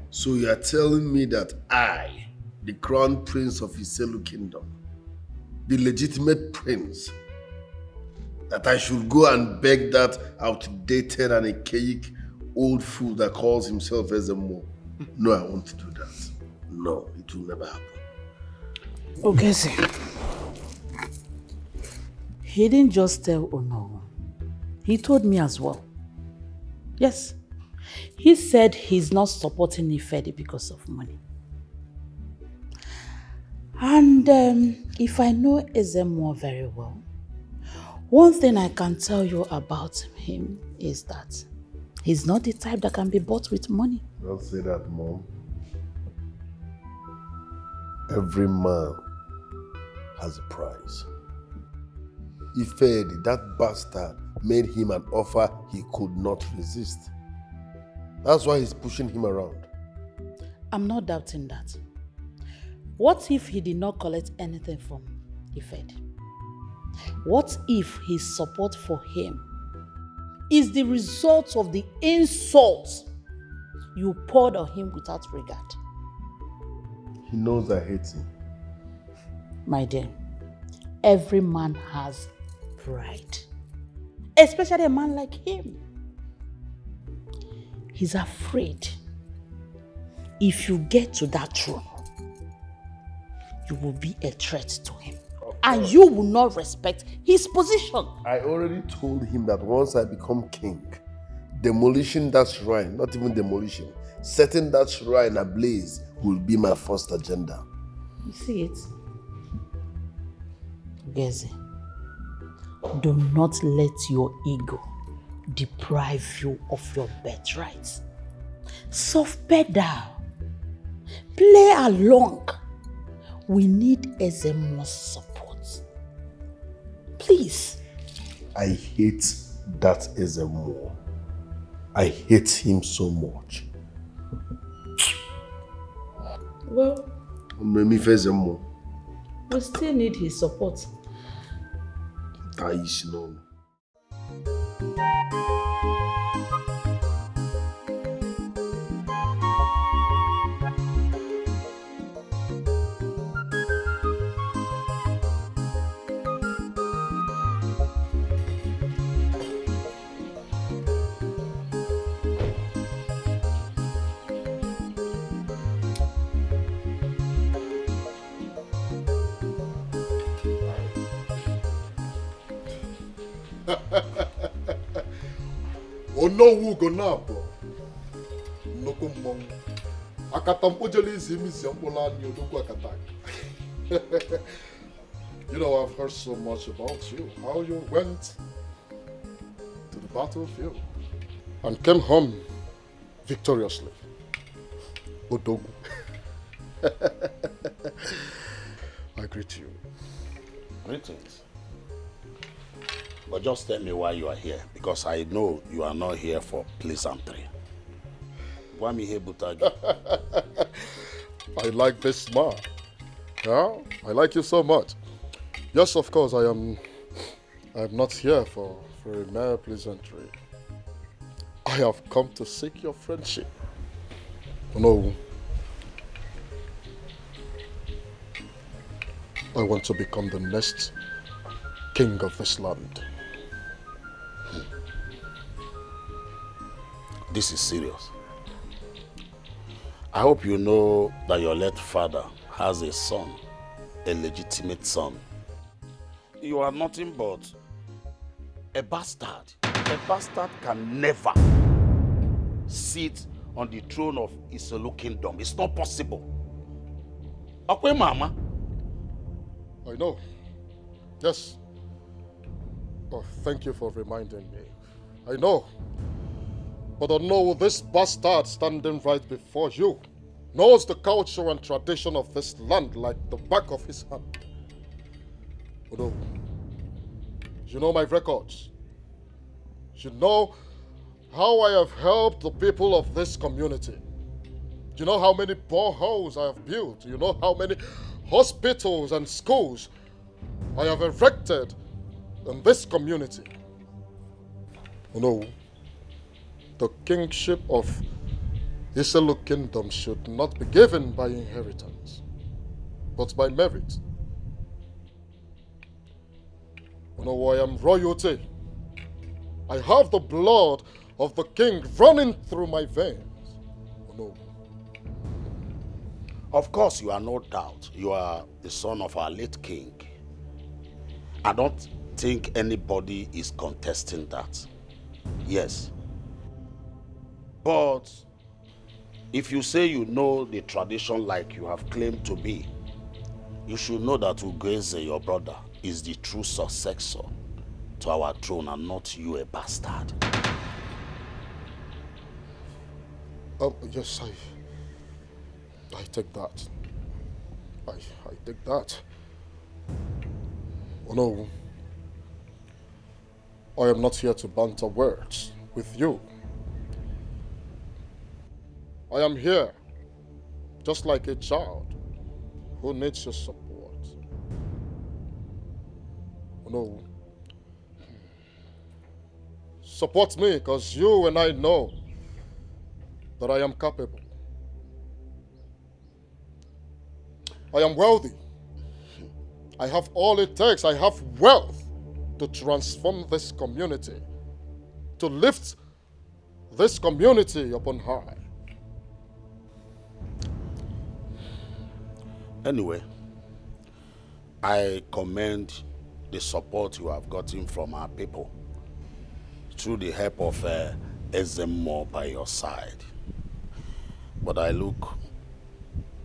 so you are telling me that I, the crown prince of Iselu Kingdom, the legitimate prince, that I should go and beg that outdated and archaic old fool that calls himself Ezemo? No, I won't do that. No, it will never happen. Okay, sir. He didn't just tell Ono. He told me as well. Yes. He said he's not supporting Ifedi because of money. And if I know Ezemo very well, one thing I can tell you about him is that he's not the type that can be bought with money. Don't say that, Mom. Every man has a price. Ifedi, that bastard, made him an offer he could not resist. That's why he's pushing him around. I'm not doubting that. What if he did not collect anything from Ifedi? What if his support for him is the result of the insult you poured on him without regard? He knows I hate him. My dear, every man has pride, especially a man like him. He's afraid if you get to that throne, you will be a threat to him. And you will not respect his position. I already told him that once I become king, demolishing that shrine, not even demolition, setting that shrine ablaze will be my first agenda. You see it? Gezi, do not let your ego deprive you of your birthright. Soft pedal. Play along. We need Ezemo's support. Please. I hate that Ezemo. I hate him so much. Well, we still need his support. Onowu go na bro. Noko mong. Akatampo jeli zimi ziampola ni odoko akataka. You know, I've heard so much about you, how you went to the battlefield and came home victoriously. Odogu. I greet you. Greetings. But just tell me why you are here, because I know you are not here for pleasantry. Why me here, Butagi? I like this man. Yeah, I like you so much. Yes, of course, I am not here for a mere pleasantry. I have come to seek your friendship. No. I want to become the next king of this land. This is serious. I hope you know that your late father has a son, a legitimate son. You are nothing but a bastard. A bastard can never sit on the throne of Isolo kingdom. It's not possible. Okay, Mama? I know. Yes. Oh, thank you for reminding me. I know. But I know this bastard standing right before you knows the culture and tradition of this land like the back of his hand. Odo, you know my records. You know how I have helped the people of this community. You know how many boreholes I have built. You know how many hospitals and schools I have erected in this community. Odo, the kingship of Isolo Kingdom should not be given by inheritance, but by merit. You know, I am royalty. I have the blood of the king running through my veins. You know. Of course, you are no doubt. You are the son of our late king. I don't think anybody is contesting that. Yes. But if you say you know the tradition like you have claimed to be, You should know that Ugeze, your brother, is the true successor to our throne and not you, a bastard. Oh, yes, I take that. I take that. Oh no. I am not here to banter words with you. I am here, just like a child who needs your support. Oh no. Support me, because you and I know that I am capable. I am wealthy. I have all it takes. I have wealth to transform this community, to lift this community upon high. Anyway, I commend the support you have gotten from our people through the help of Ezemo by your side. But I look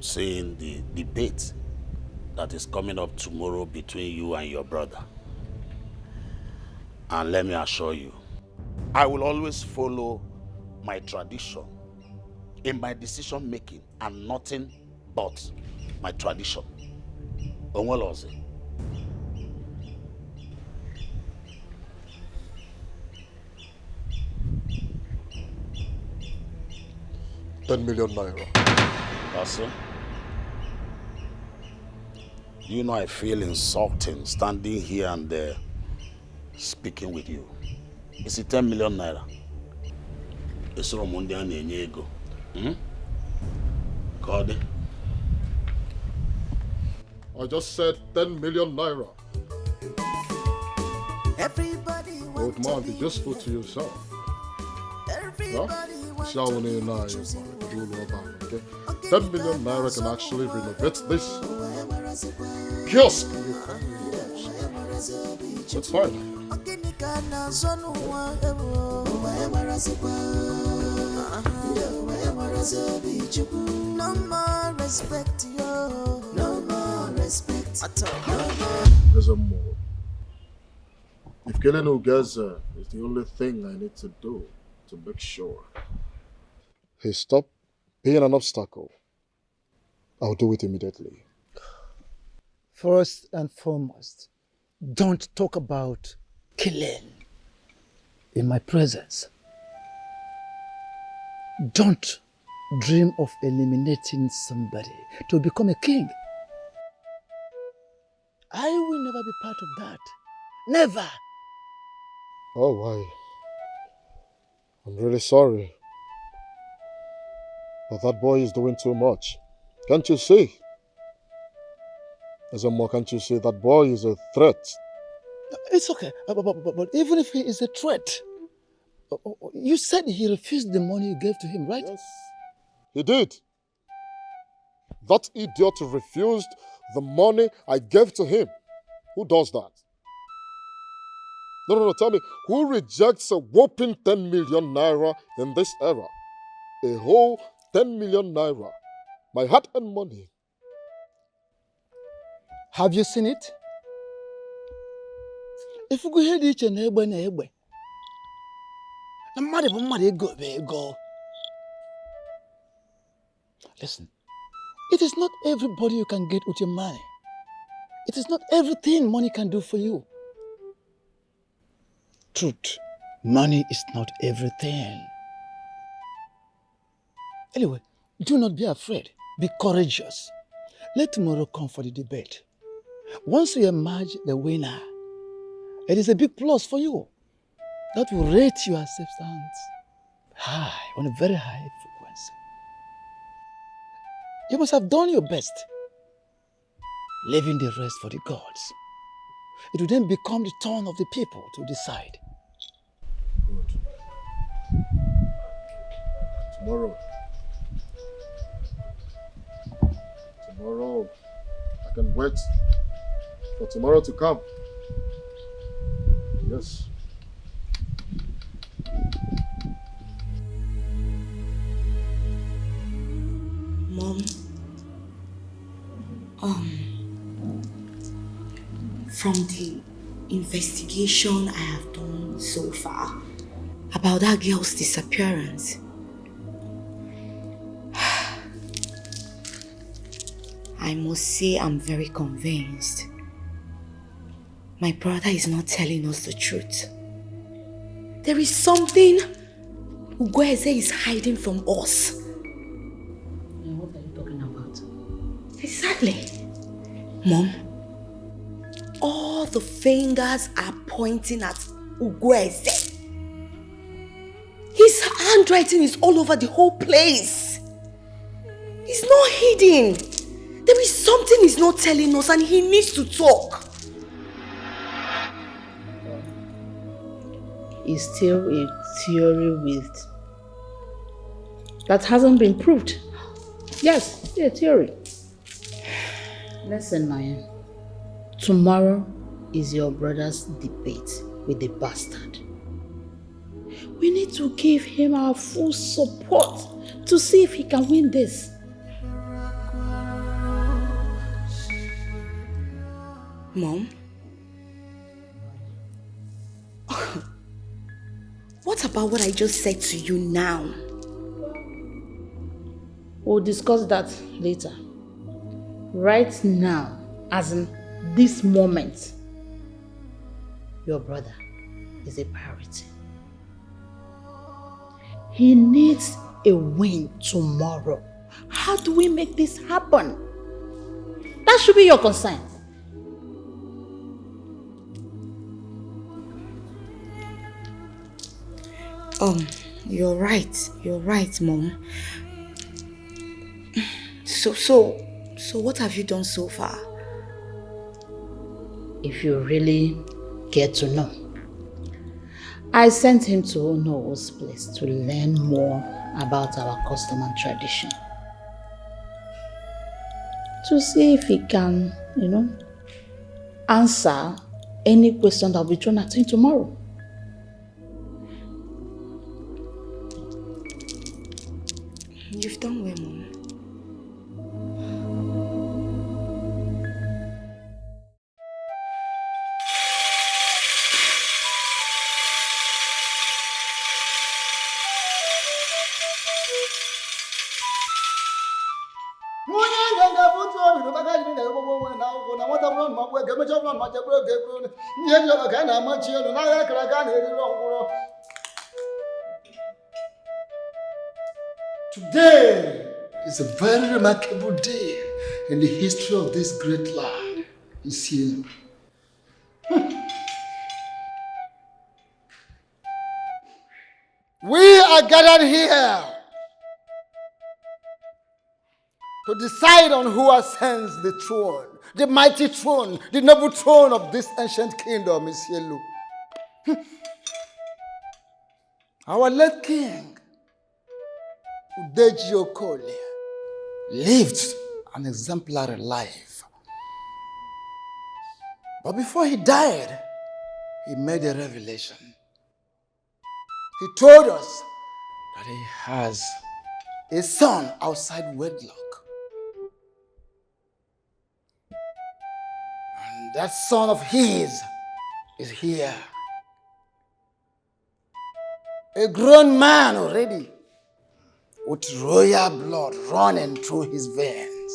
seeing the debate that is coming up tomorrow between you and your brother. And let me assure you, I will always follow my tradition in my decision making and nothing but my tradition. Onweloze. $10 million. That's it. You know, I feel insulting standing here and there speaking with you. Is it 10 million naira? It's Romundi and Enyego. God. I just said 10 million naira. Old man, be useful to yourself. Yeah? Okay? 10 million naira can actually renovate this kiosk. That's fine. No more respect, yo. No more respect at all. There's a more. If killing Ugeze is the only thing I need to do to make sure he stops being an obstacle, I'll do it immediately. First and foremost, don't talk about killing in my presence. Don't dream of eliminating somebody to become a king. I will never be part of that. Never. Oh, why? I'm really sorry. But that boy is doing too much. Can't you see? Azamo, can't you see that boy is a threat? It's okay. But even if he is a threat, you said he refused the money you gave to him, right? Yes, he did. That idiot refused the money I gave to him. Who does that? No, tell me, who rejects a whopping 10 million naira in this era? A whole 10 million naira. My hard-earned money. Have you seen it? If you go ahead each and every go. Listen, it is not everybody you can get with your money. It is not everything money can do for you. Truth, money is not everything. Anyway, do not be afraid. Be courageous. Let tomorrow come for the debate. Once you emerge the winner, it is a big plus for you. That will rate your acceptance high, on a very high frequency. You must have done your best, leaving the rest for the gods. It will then become the turn of the people to decide. Good. Tomorrow, I can wait for tomorrow to come. Yes. Mom, From the investigation I have done so far about that girl's disappearance, I must say I'm very convinced. My brother is not telling us the truth. There is something Ugweze is hiding from us. And what are you talking about? Exactly. Mom, all the fingers are pointing at Ugweze. His handwriting is all over the whole place. It's not hidden. There is something he's not telling us and he needs to talk. Is still a theory with that hasn't been proved. Yes, it's a theory. Listen, Naya. Tomorrow is your brother's debate with the bastard. We need to give him our full support to see if he can win this. Mom? What about what I just said to you now? We'll discuss that later. Right now, as in this moment, your brother is a priority. He needs a win tomorrow. How do we make this happen? That should be your concern. You're right, Mom. So what have you done so far? If you really get to know, I sent him to Ono's place to learn more about our custom and tradition. To see if he can, answer any question that will be thrown at him tomorrow. You've done well, Mom. Today is a very remarkable day in the history of this great land. You see, we are gathered here to decide on who ascends the throne, the mighty throne, the noble throne of this ancient kingdom, Isielu. Our late king, Udeji Okolie, lived an exemplary life. But before he died, he made a revelation. He told us that he has a son outside wedlock. And that son of his is here. A grown man already, with royal blood running through his veins.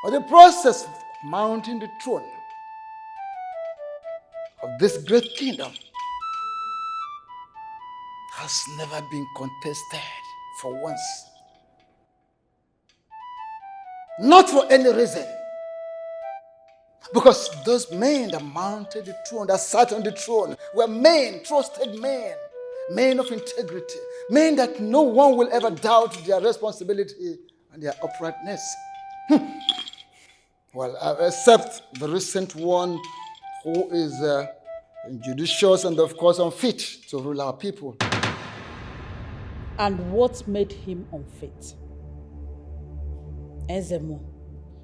But the process of mounting the throne of this great kingdom has never been contested for once. Not for any reason. Because those men that mounted the throne, that sat on the throne, were men, trusted men, men of integrity, men that no one will ever doubt their responsibility and their uprightness. Well, except the recent one who is injudicious and of course unfit to rule our people. And what made him unfit? Ezemo,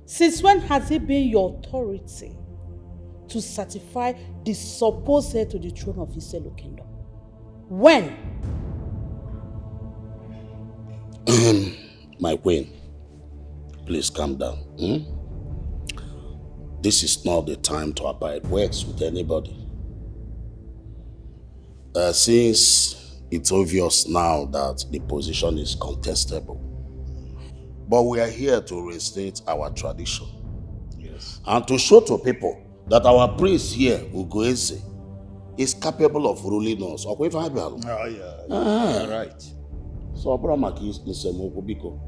since when has he been your authority to certify the supposed heir to the throne of Iselu kingdom? When? My queen, Please calm down. This is not the time to abide words with anybody. Since it's obvious now that the position is contestable, but we are here to restate our tradition. Yes. And to show to people that our priest here, Ugoeze, is capable of ruling us. Oh, yeah. You're right. So, Abramaki is Biko.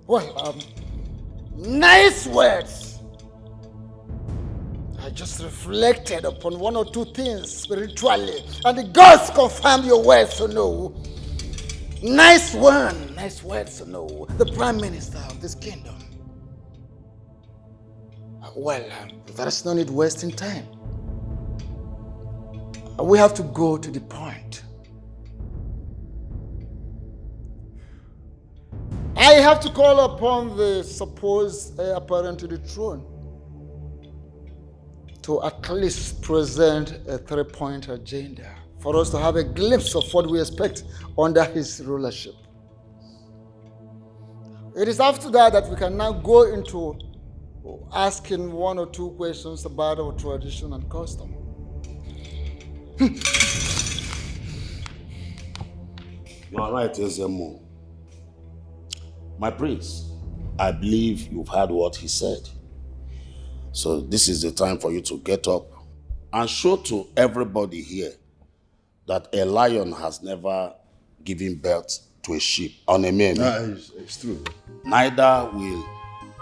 Well, nice words. I just reflected upon one or two things spiritually, and the gods confirmed your words, so no. Nice words, so no. The Prime Minister of this kingdom. Well, there is no need wasting time. We have to go to the point. I have to call upon the supposed heir apparent to the throne to at least present a 3-point agenda for us to have a glimpse of what we expect under his rulership. It is after that we can now go into asking 1 or 2 questions about our tradition and custom. You are right, Ezemo. My prince, I believe you've heard what he said. So this is the time for you to get up and show to everybody here that a lion has never given birth to a sheep on a male. It's true. Neither will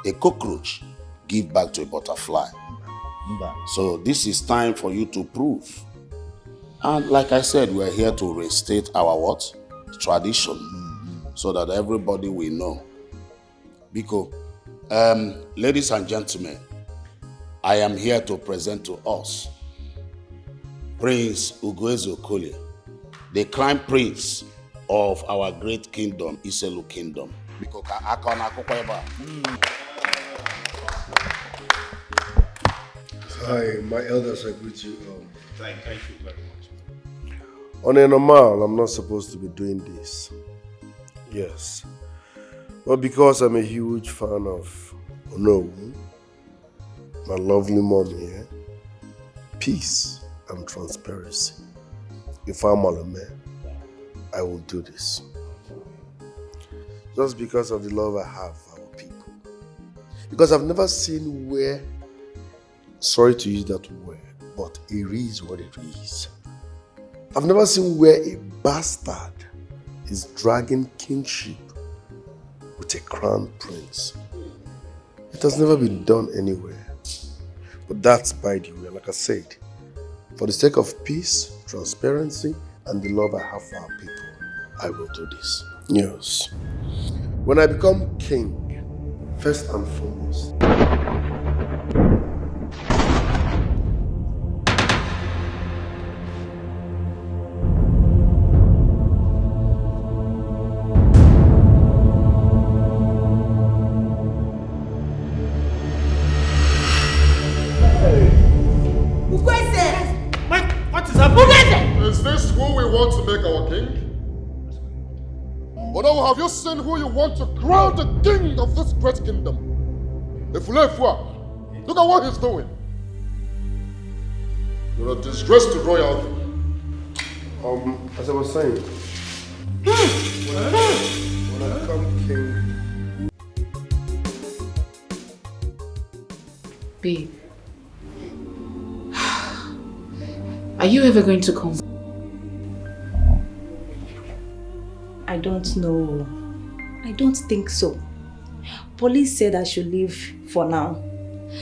a cockroach give back to a butterfly. So this is time for you to prove. And like I said, we're here to restate our what? Tradition. So that everybody will know. Because, ladies and gentlemen, I am here to present to us Prince Ugoeze Okolie, the crown prince of our great kingdom, Iselu Kingdom. Hi, my elders, I greet you. Thank you very much. On a normal, I'm not supposed to be doing this. Yes. But because I'm a huge fan of Onowu, my lovely mom here, peace and transparency. If I'm Malome, I will do this. Just because of the love I have for our people. Because I've never seen where, sorry to use that word, but it is what it is. I've never seen where a bastard is dragging kingship with a crown prince. It has never been done anywhere. But that's by the way, like I said, for the sake of peace, transparency, and the love I have for our people, I will do this. Yes. When I become king, first and foremost, Is this who we want to make our king? But now have you seen who you want to crown the king of this great kingdom? Look at what he's doing. You're a disgrace to royalty. as I was saying, when I become king, Babe, are you ever going to come? I don't know. I don't think so. Police said I should leave for now,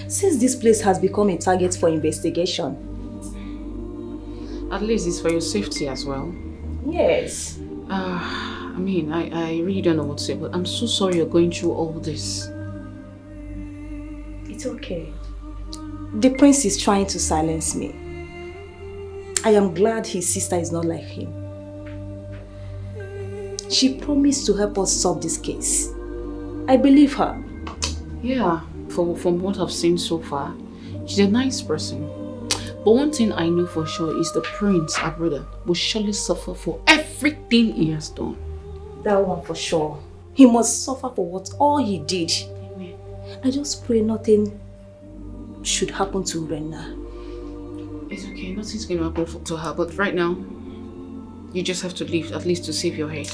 since this place has become a target for investigation. At least it's for your safety as well. Yes. I mean, I really don't know what to say, but I'm so sorry you're going through all this. It's okay. The prince is trying to silence me. I am glad his sister is not like him. She promised to help us solve this case. I believe her. Yeah, from what I've seen so far, she's a nice person. But one thing I know for sure is the prince, our brother, will surely suffer for everything he has done. That one for sure. He must suffer for what all he did. Amen. I just pray nothing should happen to Rena. It's okay, nothing's going to happen to her. But right now, you just have to leave, at least to save your head.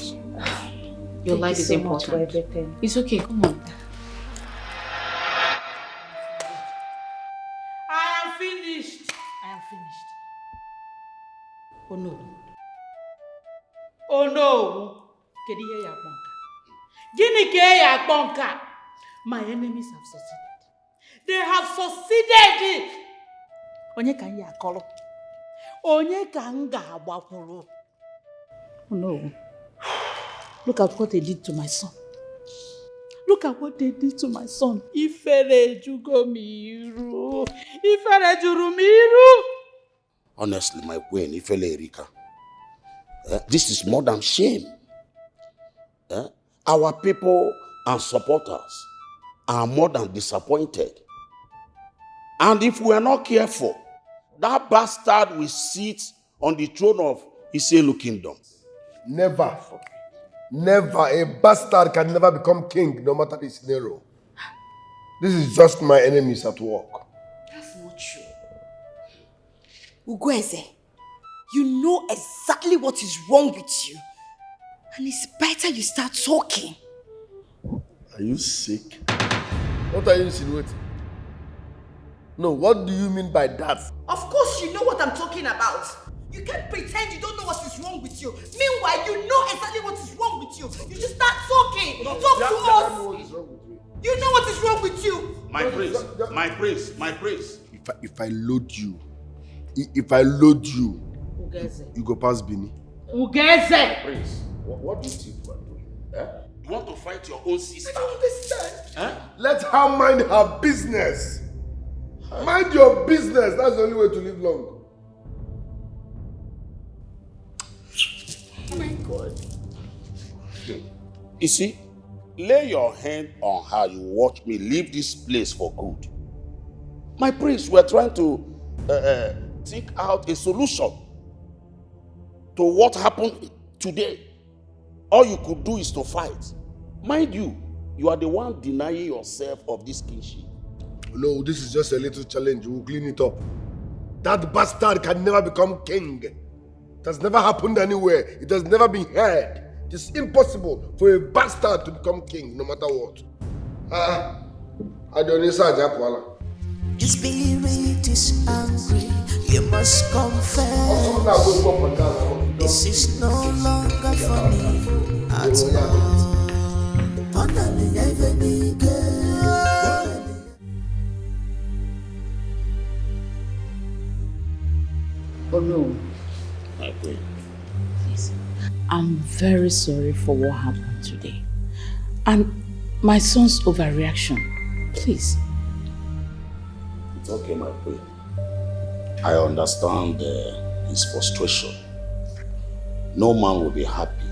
Your life is important. Much for everything. It's okay, come on. I am finished. Oh no. Oh no. My enemies have succeeded. They have succeeded. Onye ka ya akọrọ? Onye ka m ga-agbakwuru? Oh no. Look at what they did to my son. Look at what they did to my son. Ifere jugo miru. Ifere juru miru. Honestly, my queen, Ifele Erika, this is more than shame. Our people and supporters are more than disappointed. And if we are not careful, that bastard will sit on the throne of Iselu Kingdom. Never. Never. A bastard can never become king, no matter the scenario. This is just my enemies at work. That's not true. Ugweze, you know exactly what is wrong with you. And it's better you start talking. Are you sick? What are you insinuating? No, what do you mean by that? Of course you know what I'm talking about. You can't pretend you don't know what is wrong with you. Meanwhile, you know exactly what is wrong with you. You just start talking. Talk to us. You know what is wrong with you. My praise. If I load you, you go past Bini. Ugeze! Prince, what do you think you are doing? You want to fight your own sister? I don't understand. Let her mind her business. Mind your business. That's the only way to live long. Oh my God. You see, lay your hand on her. You watch me leave this place for good. My prince, we're trying to think out a solution to what happened today. All you could do is to fight. Mind you, you are the one denying yourself of this kingship. No, this is just a little challenge. We'll clean it up. That bastard can never become king. It has never happened anywhere. It has never been heard. It is impossible for a bastard to become king, no matter what. The spirit is angry, you must confess. This is no longer funny at all. Oh no. My queen. Please. I'm very sorry for what happened today. And my son's overreaction. Please. It's okay, my queen. I understand his frustration. No man will be happy,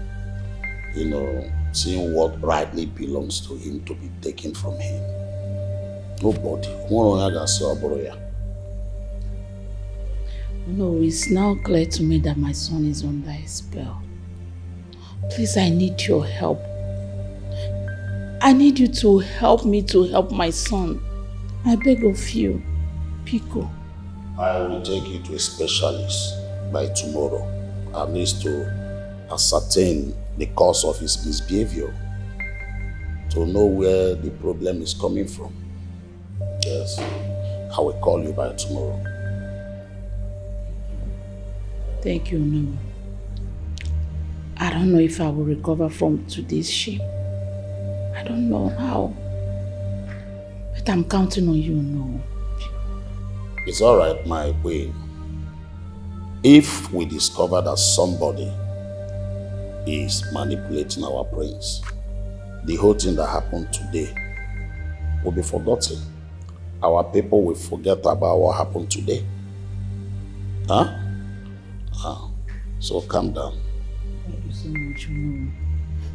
seeing what rightly belongs to him to be taken from him. Nobody. No, it's now clear to me that my son is under a spell. Please, I need your help. I need you to help me to help my son. I beg of you, Pico. I will take you to a specialist by tomorrow, at least to ascertain the cause of his misbehavior, to know where the problem is coming from. Yes, I will call you by tomorrow. Thank you, no. I don't know if I will recover from today's shame. I don't know how. But I'm counting on you, no. It's all right, my queen. If we discover that somebody is manipulating our prince, the whole thing that happened today will be forgotten. Our people will forget about what happened today. So calm down. Thank you so much, no.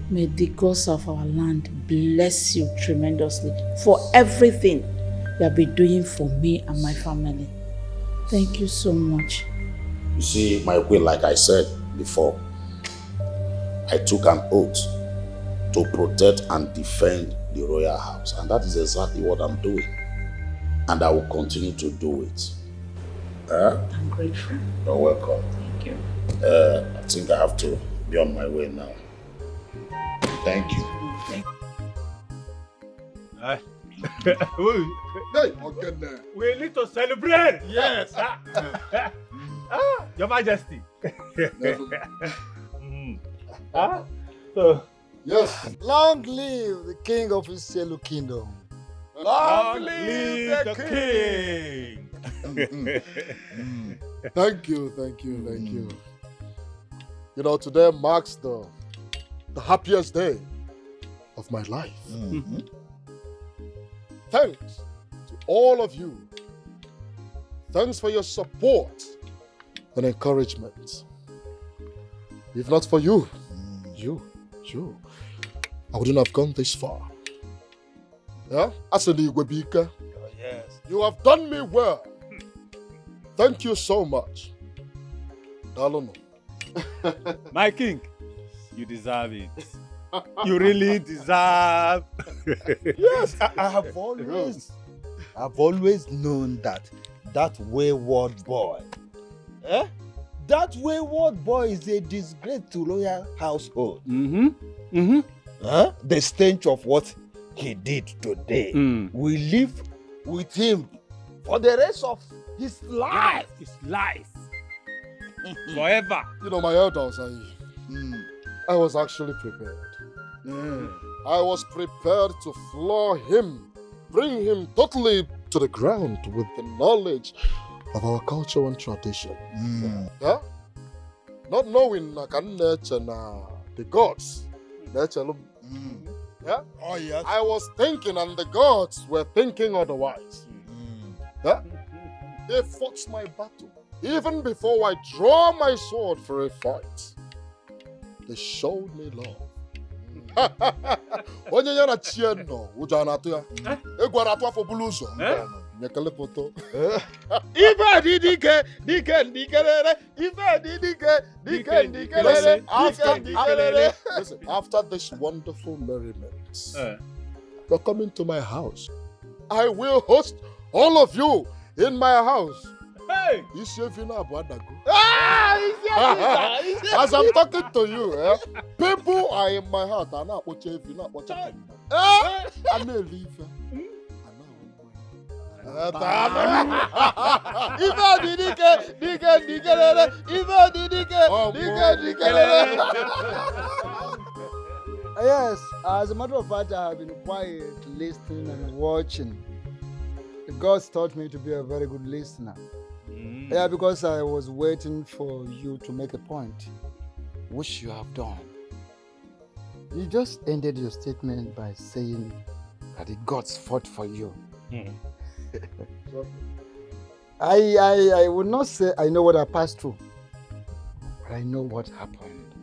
May the gods of our land bless you tremendously for everything you have been doing for me and my family. Thank you so much. You see, my queen, like I said before, I took an oath to protect and defend the royal house. And that is exactly what I'm doing. And I will continue to do it. I'm grateful. You're welcome. Thank you. I think I have to be on my way now. Thank you. We need to celebrate. Yes. Your Majesty. So, yes. Long live the king of Iselu kingdom. Long live the king. Thank you, thank you, thank you. You know, today marks the happiest day of my life. Thanks to all of you. Thanks for your support and encouragement. If not for you, I wouldn't have gone this far. Yeah? Asali Webika. Yes. You have done me well. Thank you so much. Dalono. My king, you deserve it. You really deserve. Yes, I have always known that wayward boy. That wayward boy is a disgrace to royal household. The stench of what he did today will live with him for the rest of his life. Forever. You know, my elders, I was actually prepared. I was prepared to floor him, bring him totally to the ground with the knowledge of our culture and tradition. Yeah? Not knowing the gods. Yeah? Oh, yes. I was thinking and the gods were thinking otherwise. Yeah? They fought my battle. Even before I draw my sword for a fight, they showed me love. Onye yana chieno, ujana atuya. Egwara atu afọ bulu ụzọ. Nyekele poto. Ife di dike ndikelele. Ife di dike ndikelele. Listen, after this wonderful merriment, you're coming to my house. I will host all of you in my house. Hey! As I'm talking to you, people are in my heart. I'm not watching if you're not watching. I'm not leaving. Yes, as a matter of fact, I have been quiet, listening and watching. God taught me to be a very good listener. Yeah, because I was waiting for you to make a point, which you have done. You just ended your statement by saying that the gods fought for you. I would not say I know what I passed through, but I know what happened.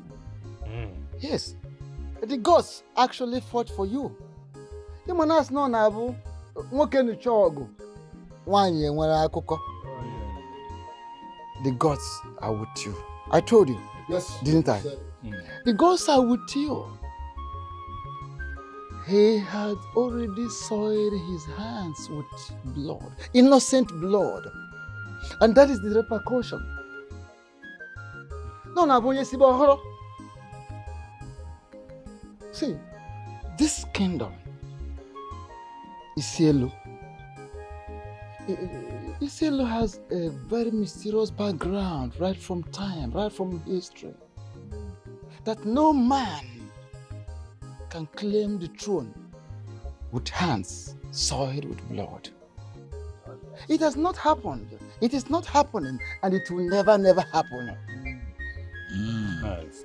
Yes, the gods actually fought for you. You must know, Nabu. The gods are with you. I told you. Yes. Didn't I? The gods are with you. He had already soiled his hands with blood, innocent blood. And that is the repercussion. No, see, this kingdom, Iselu has a very mysterious background right from time, right from history. That no man can claim the throne with hands soiled with blood. It has not happened. It is not happening, and it will never happen.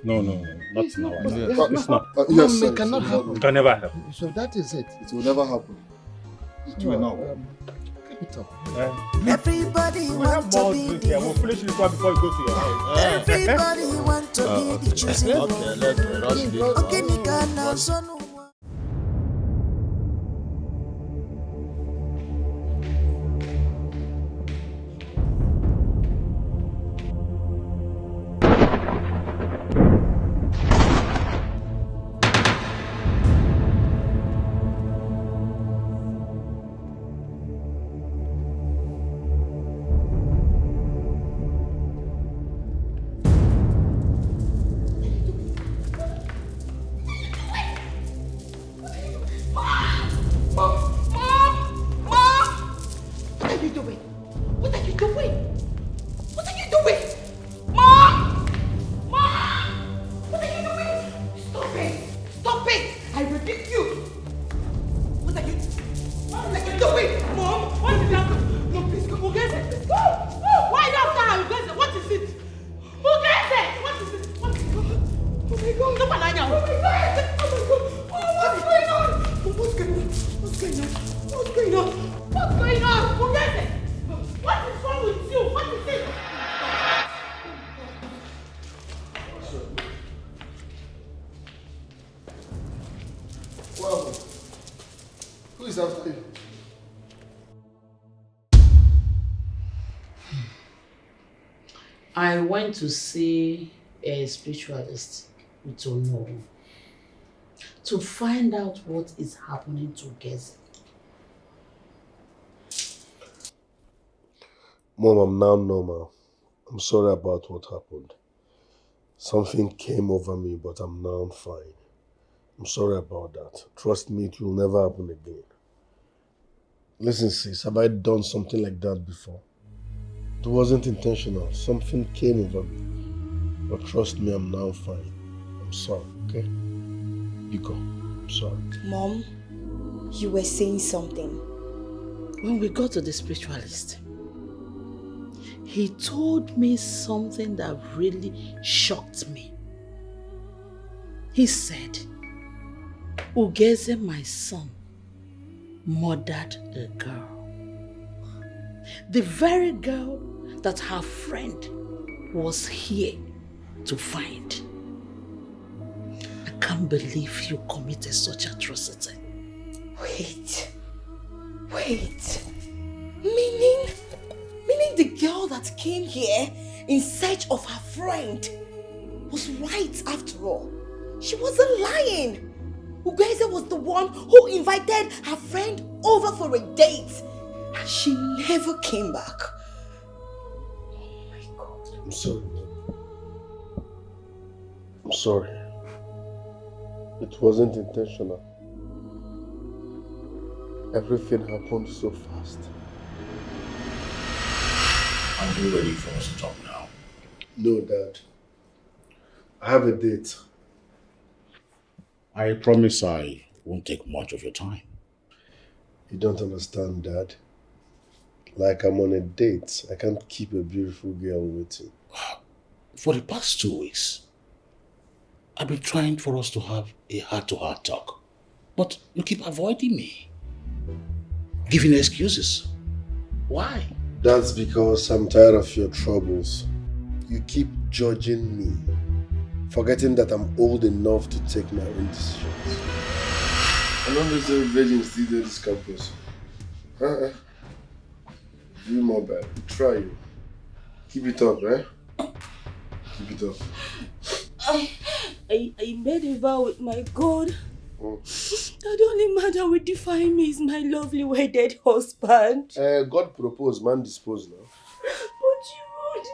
No, not now. It's not. Yes, it cannot happen. It can never happen. So that is it. It will never happen. It will not. Keep it up. Everybody want to be the We'll finish this one before you go to your house. Everybody want to be the chosen one. Okay, let's do it. Okay, Nika, now so no. after you. I went to see a spiritualist with Turmoil to find out what is happening to Gezi. Mom, I'm now normal. I'm sorry about what happened. Something came over me, but I'm now fine. I'm sorry about that. Trust me, it will never happen again. Listen, sis, have I done something like that before? It wasn't intentional. Something came over me. But trust me, I'm now fine. I'm sorry, okay? Biko, I'm sorry. Mom, you were saying something. When we got to the spiritualist, he told me something that really shocked me. He said, Ugeze, my son, murdered a girl. The very girl that her friend was here to find. I can't believe you committed such atrocity. Wait. Meaning the girl that came here in search of her friend was right after all. She wasn't lying. Ugeze was the one who invited her friend over for a date. And she never came back. Oh my God. I'm sorry, Mom. I'm sorry. It wasn't intentional. Everything happened so fast. Are you ready for us to talk now? No, Dad. I have a date. I promise I won't take much of your time. You don't understand, Dad. Like I'm on a date. I can't keep a beautiful girl waiting. For the past 2 weeks, I've been trying for us to have a heart-to-heart talk. But you keep avoiding me. Giving excuses. Why? That's because I'm tired of your troubles. You keep judging me, forgetting that I'm old enough to take my own decisions. I know there's a virgin still there this campus. Do more bad. Try you. Keep it up, eh? Keep it up. I made a vow with my God. That the only man that will define me is my lovely wedded husband. God proposed, man disposed now. But you wrote it.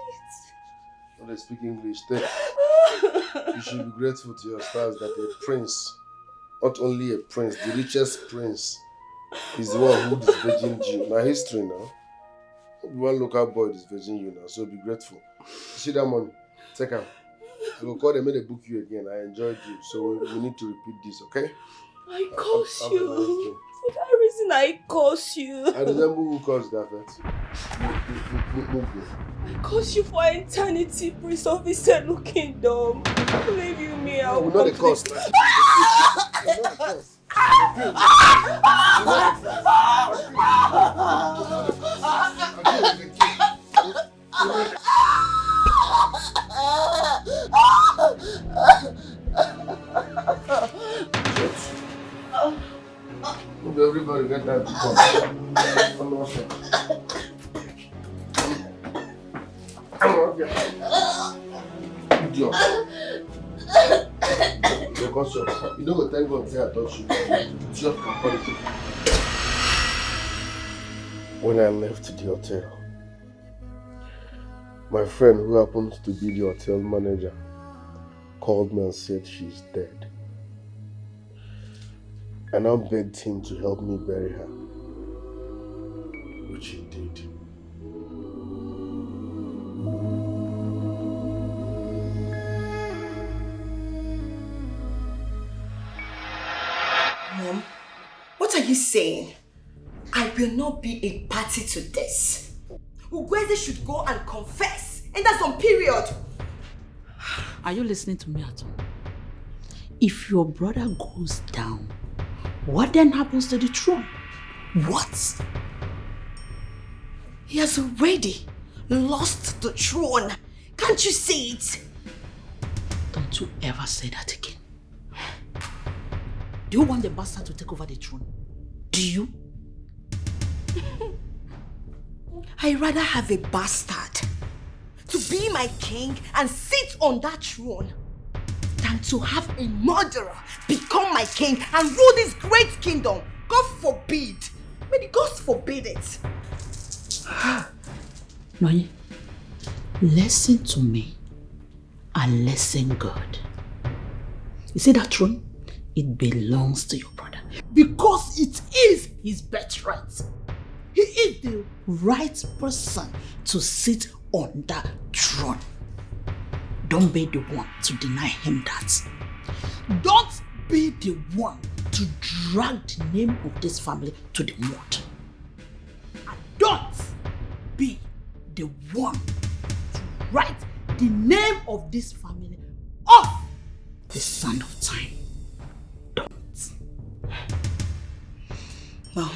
When they speak English, you should be grateful to your stars that a prince, not only a prince, the richest prince, is the one who is virgin you. Now history now. One local boy is virgin you now, so be grateful. See that money? Take her. I will call them and they book you again. I enjoyed you, so we need to repeat this, okay? I curse you. For that reason, I curse you. I remember who caused that. I curse you for eternity, Prince of Iselu Kingdom. Leave you me out. We're not the cost. Everybody get that idiot. Because you know what, thank God say I touched you. Just comparative. When I left the hotel, my friend who happens to be the hotel manager called me and said she's dead. I now begged him to help me bury her, which he did. Mom, what are you saying? I will not be a party to this. Ugweze should go and confess, and that's on period. Are you listening to me at all? If your brother goes down, what then happens to the throne? What? He has already lost the throne. Can't you see it? Don't you ever say that again. Do you want the bastard to take over the throne? Do you? I'd rather have a bastard to be my king and sit on that throne than to have a murderer become my king and rule this great kingdom. God forbid. May the gods forbid it. Noye, listen to me and listen good. You see that throne? It belongs to your brother because it is his birthright. He is the right person to sit on that throne. Don't be the one to deny him that. Don't be the one to drag the name of this family to the mud. And don't be the one to write the name of this family off the sand of time. Don't. Well,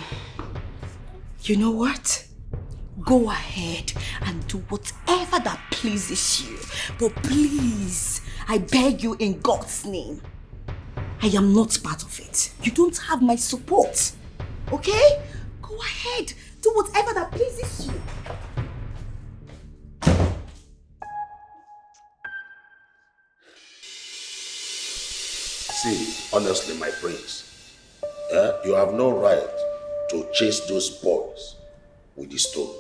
you know what? Go ahead and do whatever that pleases you. But please, I beg you in God's name, I am not part of it. You don't have my support. Okay? Go ahead. Do whatever that pleases you. See, honestly, my prince, you have no right to chase those boys with the stone.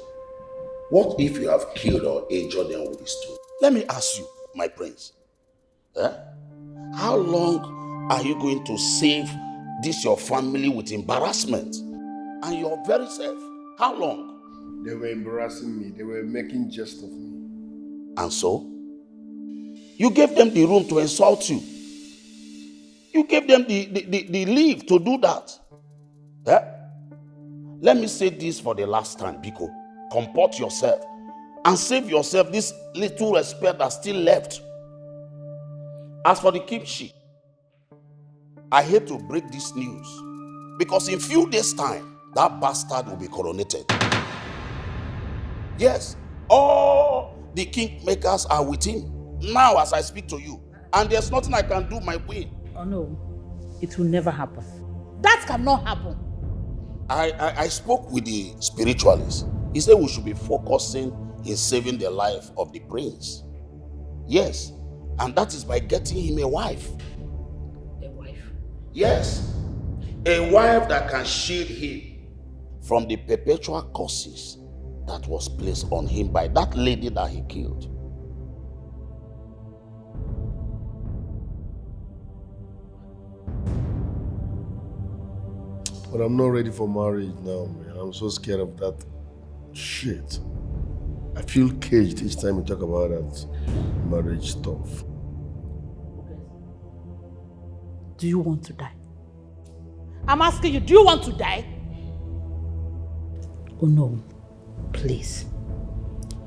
What if you have killed or injured them with the stone? Let me ask you, my prince, how long are you going to save this your family with embarrassment and your very self? How long? They were embarrassing me. They were making jest of me. And so? You gave them the room to insult you. You gave them the leave to do that. Let me say this for the last time, Biko. Comport yourself and save yourself this little respect that's still left. As for the kimchi, I hate to break this news because in few days' time, that bastard will be coronated. Yes, all the kingmakers are with him now as I speak to you, and there's nothing I can do my way. Oh no, it will never happen. That cannot happen. I spoke with the spiritualist. He said we should be focusing in saving the life of the prince. Yes, and that is by getting him a wife. A wife? Yes, a wife that can shield him from the perpetual curses that was placed on him by that lady that he killed. But I'm not ready for marriage now, man. I'm so scared of that shit. I feel caged each time we talk about that marriage stuff. Do you want to die? I'm asking you, do you want to die? Oh no, please.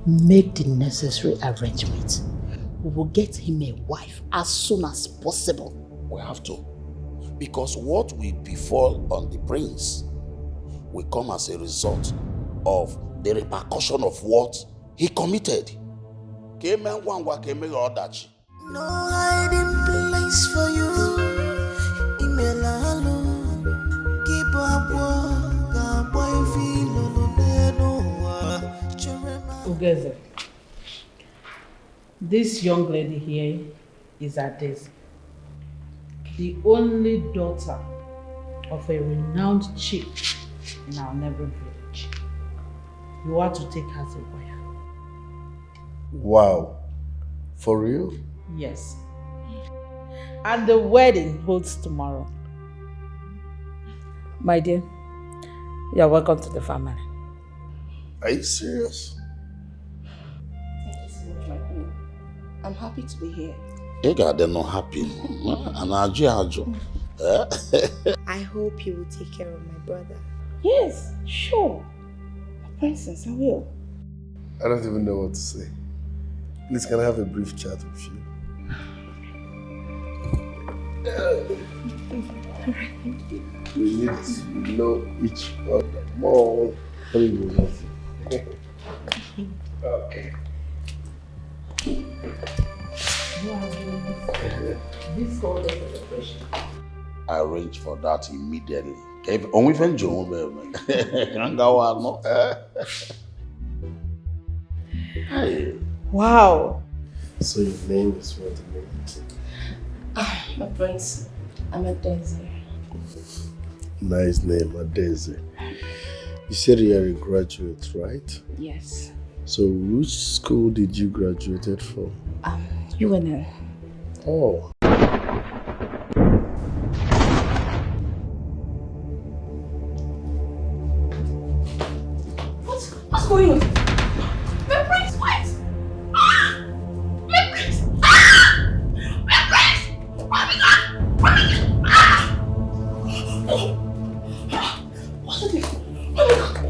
Make the necessary arrangements. We will get him a wife as soon as possible. We have to. Because what will befall on the prince will come as a result of the repercussion of what he committed. No hiding place for you. Ugeze, this young lady here is Adese, the only daughter of a renowned chief in our neighboring village. You are to take her as a wife. Wow. For real? Yes. And the wedding holds tomorrow. My dear, you are welcome to the family. Are you serious? Thank you so much, my queen. I'm happy to be here. You got them not happy. I hope you will take care of my brother. Yes, sure. Princess, I will. I don't even know what to say. Please, can I have a brief chat with you? We need to know each other more. Okay. I arrange for that immediately. Only when John, can't go on. Hey. Wow. So your name is what again? My prince, I'm a Daisy. Nice name, Adeze. You said you're a graduate, right? Yes. So which school did you graduated from? UNL. Oh. What's going on? My prince, what? My prince! My prince! Oh my God! Oh my God! What's the thing? Oh my God!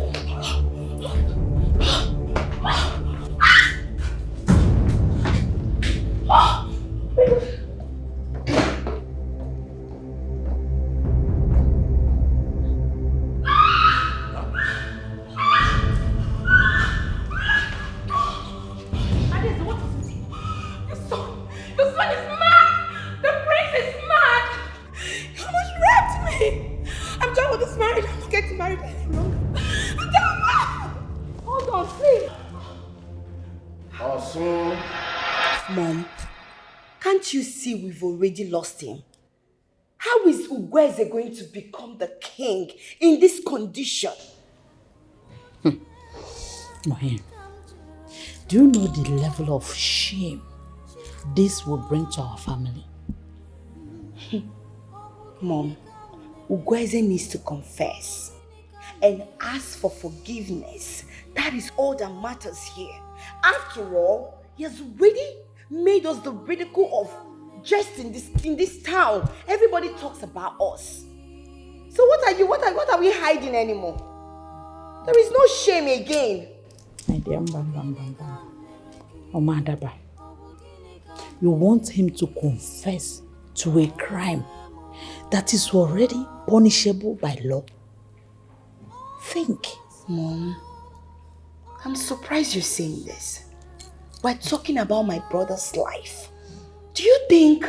Mom, can't you see we've already lost him? How is Ugweze going to become the king in this condition? Mohin, do you know the level of shame this will bring to our family? Mom, Ugweze needs to confess and ask for forgiveness. That is all that matters here. After all, he has already made us the ridicule of just in this town. Everybody talks about us. So what are we hiding anymore? There is no shame again. My dear Omadaba, you want him to confess to a crime that is already punishable by law? Think. Mom, I'm surprised you're saying this. We're talking about my brother's life. Do you think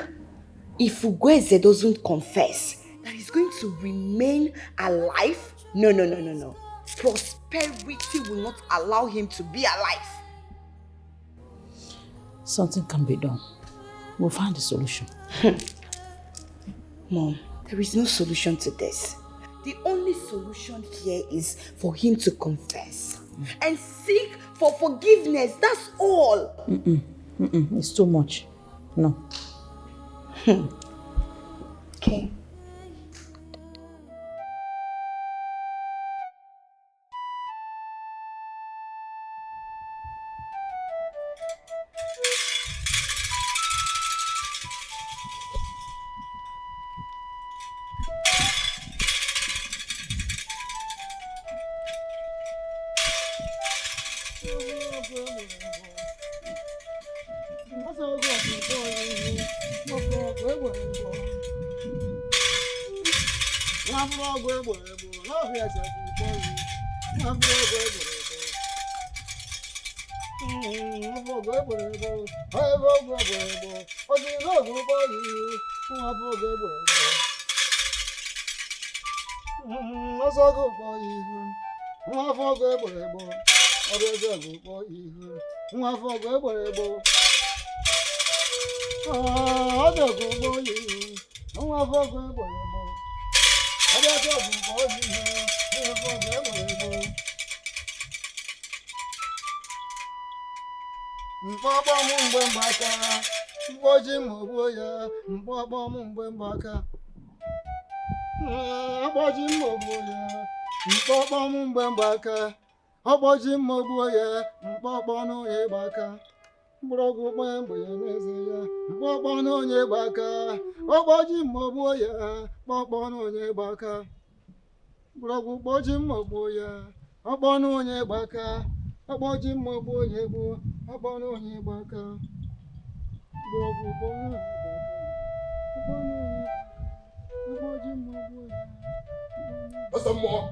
if Ugweze doesn't confess that he's going to remain alive? No. Prosperity will not allow him to be alive. Something can be done. We'll find a solution. Mom, there is no solution to this. The only solution here is for him to confess and seek for forgiveness. That's all. It's too much. No. Okay. What's some more?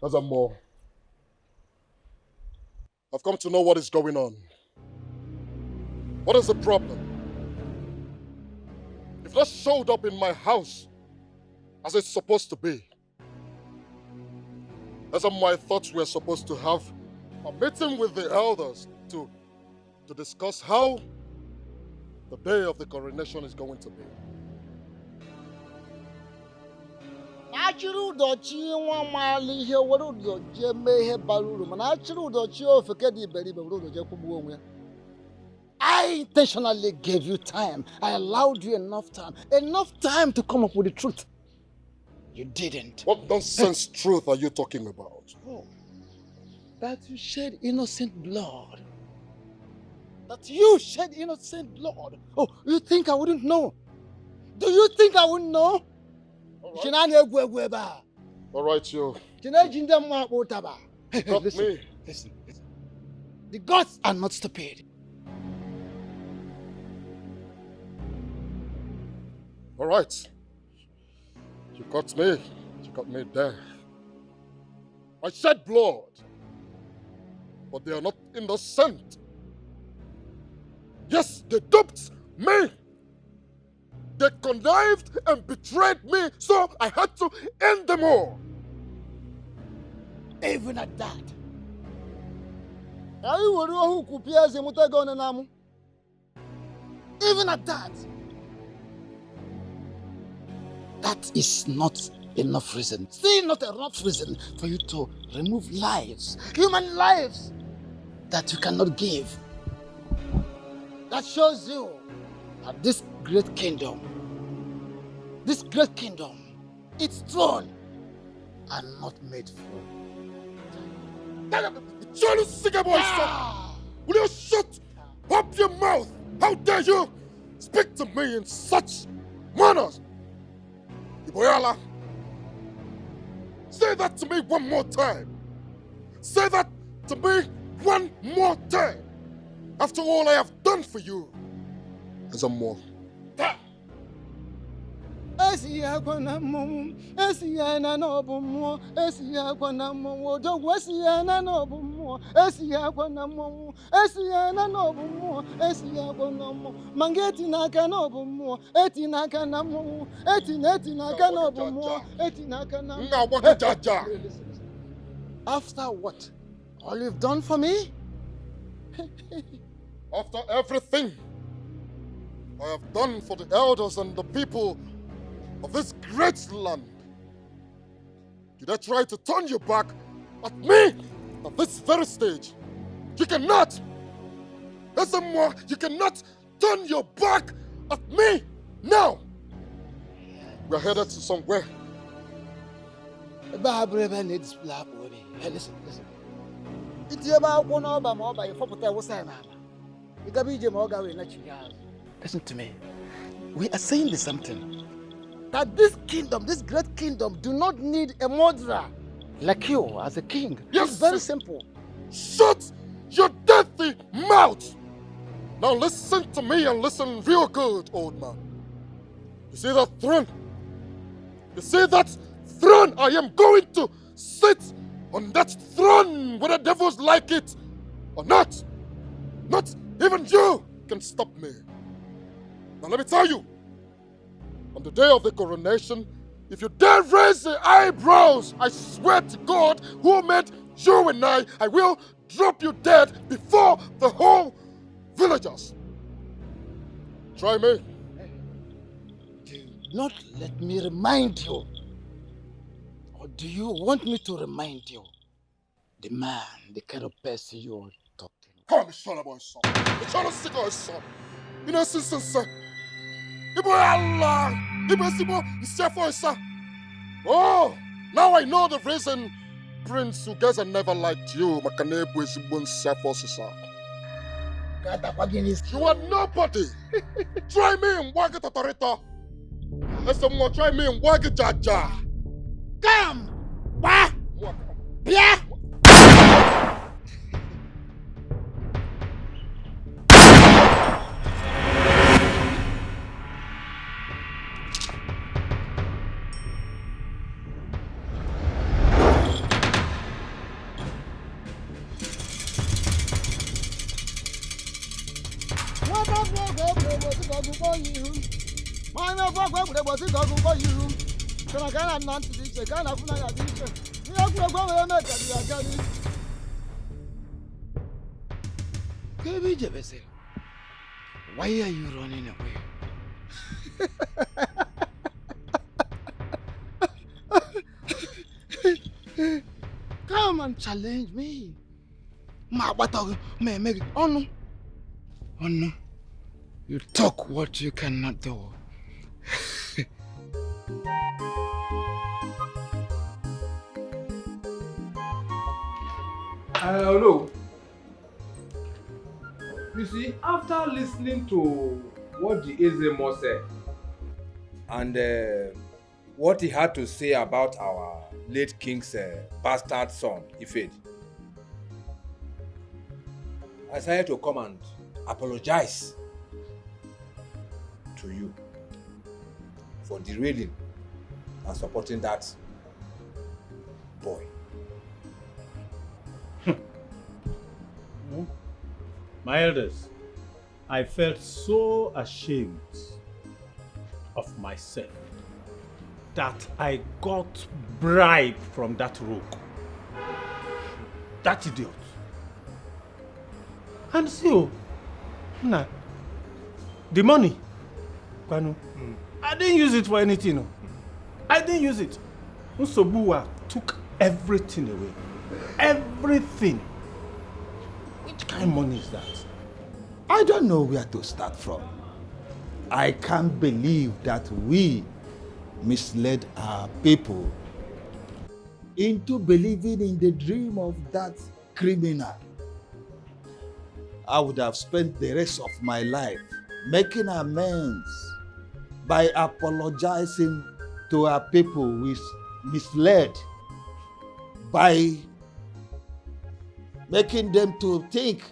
There's some more. I've come to know what is going on. What is the problem? that showed up in my house as it's supposed to be. As I thought we were supposed to have a meeting with the elders to discuss how the day of the coronation is going to be. Natural dochi one mile here, what would your Jemay Balloon? Natural dochi of a caddy berry, but I intentionally gave you time. I allowed you enough time to come up with the truth. You didn't. What nonsense truth are you talking about? Oh, that you shed innocent blood. That you shed innocent blood. Oh, you think I wouldn't know? Do you think I wouldn't know? All right, you. Listen. The gods are not stupid. All right. You got me. You got me there. I shed blood. But they are not innocent. Yes, they duped me. They connived and betrayed me, so I had to end them all. Even at that. Even at that. That is not enough reason. Still not enough reason for you to remove lives, human lives, that you cannot give. That shows you that this great kingdom, its throne, are not made for. Will you shut up your mouth? How dare you speak to me in such manners? Iboyala, say that to me one more time. Say that to me one more time. After all I have done for you, there's a more. After what? All you've done for me? After everything I have done for the elders and the people of this great land, did I try to turn your back at me at this very stage? You cannot! More, you cannot turn your back at me now! We're headed to somewhere. Hey, listen. Listen to me. We are saying the same thing. That this kingdom, this great kingdom, do not need a murderer like you as a king. Yes, it's very simple. Shut your dirty mouth! Now listen to me and listen real good, old man. You see that throne? You see that throne? I am going to sit on that throne whether devils like it or not. Not even you can stop me. Now let me tell you, on the day of the coronation, if you dare raise the eyebrows, I swear to God who made you and I will drop you dead before the whole villagers. Try me. Do not let me remind you. Or do you want me to remind you? The man, the kind of person you are talking. Come, shut up, boy, son. The child of sick boy, son. You know, sister, sir. Ibo Allah. Ibo Sibo, Isiafo, sir. Oh, now I know the reason Prince Ugeza never liked you. Makanebu Isibo Isiafo, sir. You are nobody. Try me and wag it authorita. Let someone try me and wag it jaja. Come! Wah! Yeah! nwanne ọgwụ egwuregwu osi ka ọgwụ ụgbọ yiru kana ka na nna ntị dị iche ka na afụ na ya dị iche ihe egwuregwu ahụ eme ka dị ya gari ka ebe ijebesịrị why are you running away? Come and challenge me. Ma agbata ma eme gị ọnụ. Ọnụ. You talk what you cannot do. Hello. You see, after listening to what the Ezemo said and what he had to say about our late king's bastard son, Ifed, I decided to come and apologize to you for derailing and supporting that boy. My elders, I felt so ashamed of myself that I got bribe from that rogue. That idiot. And so, the money, Kwanu, I didn't use it for anything. No. I didn't use it. Nsobuwa took everything away. Everything. Which kind of money is that? I don't know where to start from. I can't believe that we misled our people into believing in the dream of that criminal. I would have spent the rest of my life making amends by apologizing to our people we misled, by making them to think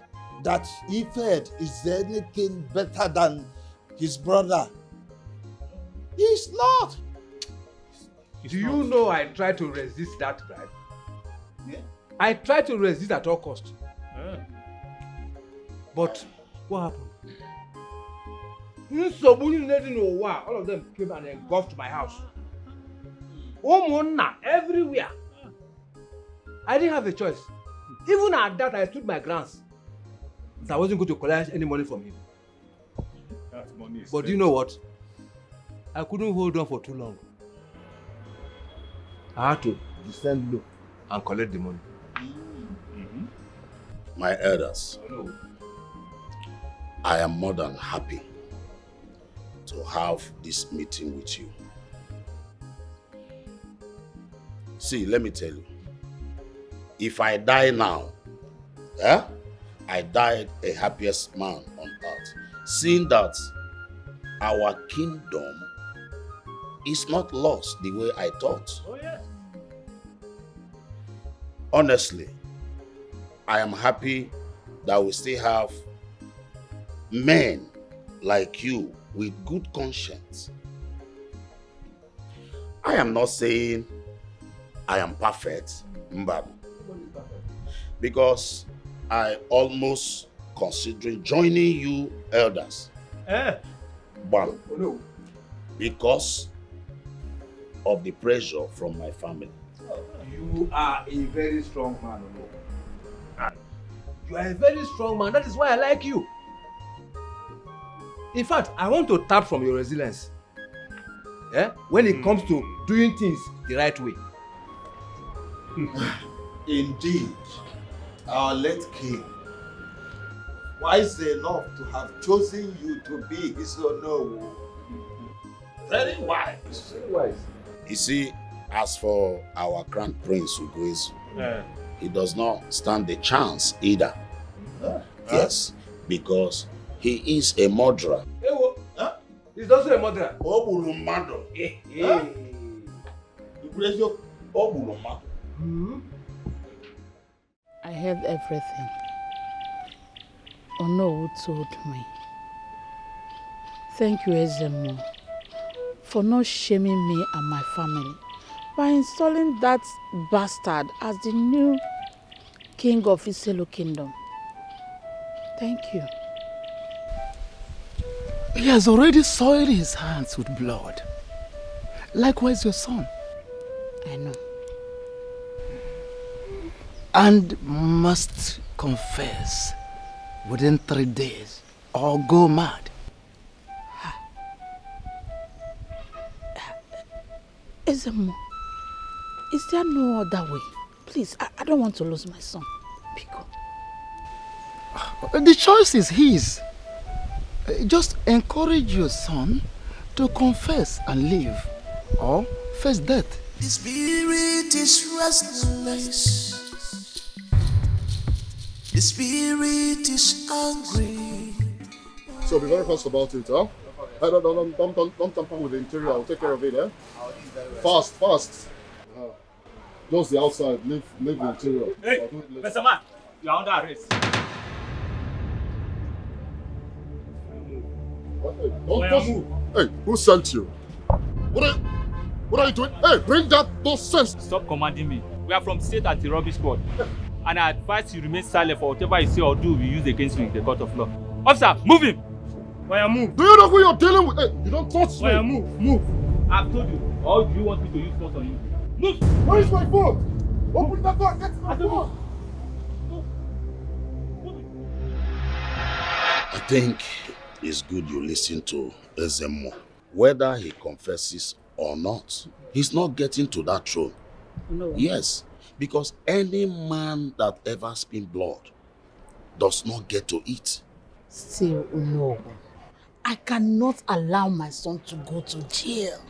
that Ifed is anything better than his brother. He's not. Do you know I tried to resist that bribe? Yeah. I tried to resist at all cost. Yeah. But what happened? All of them came and engulfed my house. Everywhere. I didn't have a choice. Even at that, I stood my grounds. I wasn't going to collect any money from him. That money is but do you know what? I couldn't hold on for too long. I had to descend low and collect the money. Mm-hmm. My elders, I am more than happy to have this meeting with you. See, let me tell you, if I die now, I died a happiest man on earth, seeing that our kingdom is not lost the way I thought. Oh, yes. Honestly, I am happy that we still have men like you with good conscience. I am not saying I am perfect, Mbam, because I almost considering joining you elders. But because of the pressure from my family. You are a very strong man, Ono. You are a very strong man. That is why I like you. In fact, I want to tap from your resilience. When it comes to doing things the right way. Indeed, our late king, wise enough to have chosen you to be his Ono. Very wise. Very wise. You see, as for our crown prince Ugoezu, he does not stand the chance either. Yes, because he is a murderer. He's also a murderer. I heard everything Ono told me. Thank you, Ezemo, for not shaming me and my family by installing that bastard as the new king of Iselo Kingdom. Thank you. He has already soiled his hands with blood. Likewise your son. I know. And must confess within 3 days or go mad. Ezemo, is there no other way? Please, I don't want to lose my son. Biko. The choice is his. Just encourage your son to confess and live, or face death. The spirit is restless. The spirit is angry. So be very fast about it, huh? Don't tamper with the interior. I'll take care of it, eh? Fast. Just the outside. Leave the interior. Hey, Mr. Man, you are under arrest. Don't move. Hey, who sent you? What are you doing? Hey, bring that nonsense. Stop commanding me. We are from state anti-robbery squad. And I advise you remain silent for whatever you say or do will be used against you in the court of law. Officer, move him! Why move? Do you know who you're dealing with? Hey, you don't touch me. Why move? I've told you. Or do you want me to use force on you? Move! Where is my phone? Open that door. Get my phone. I think it's good you listen to Ezemo. Whether he confesses or not, he's not getting to that throne. No. Yes, because any man that ever spilled blood does not get to eat. Still, no. I cannot allow my son to go to jail.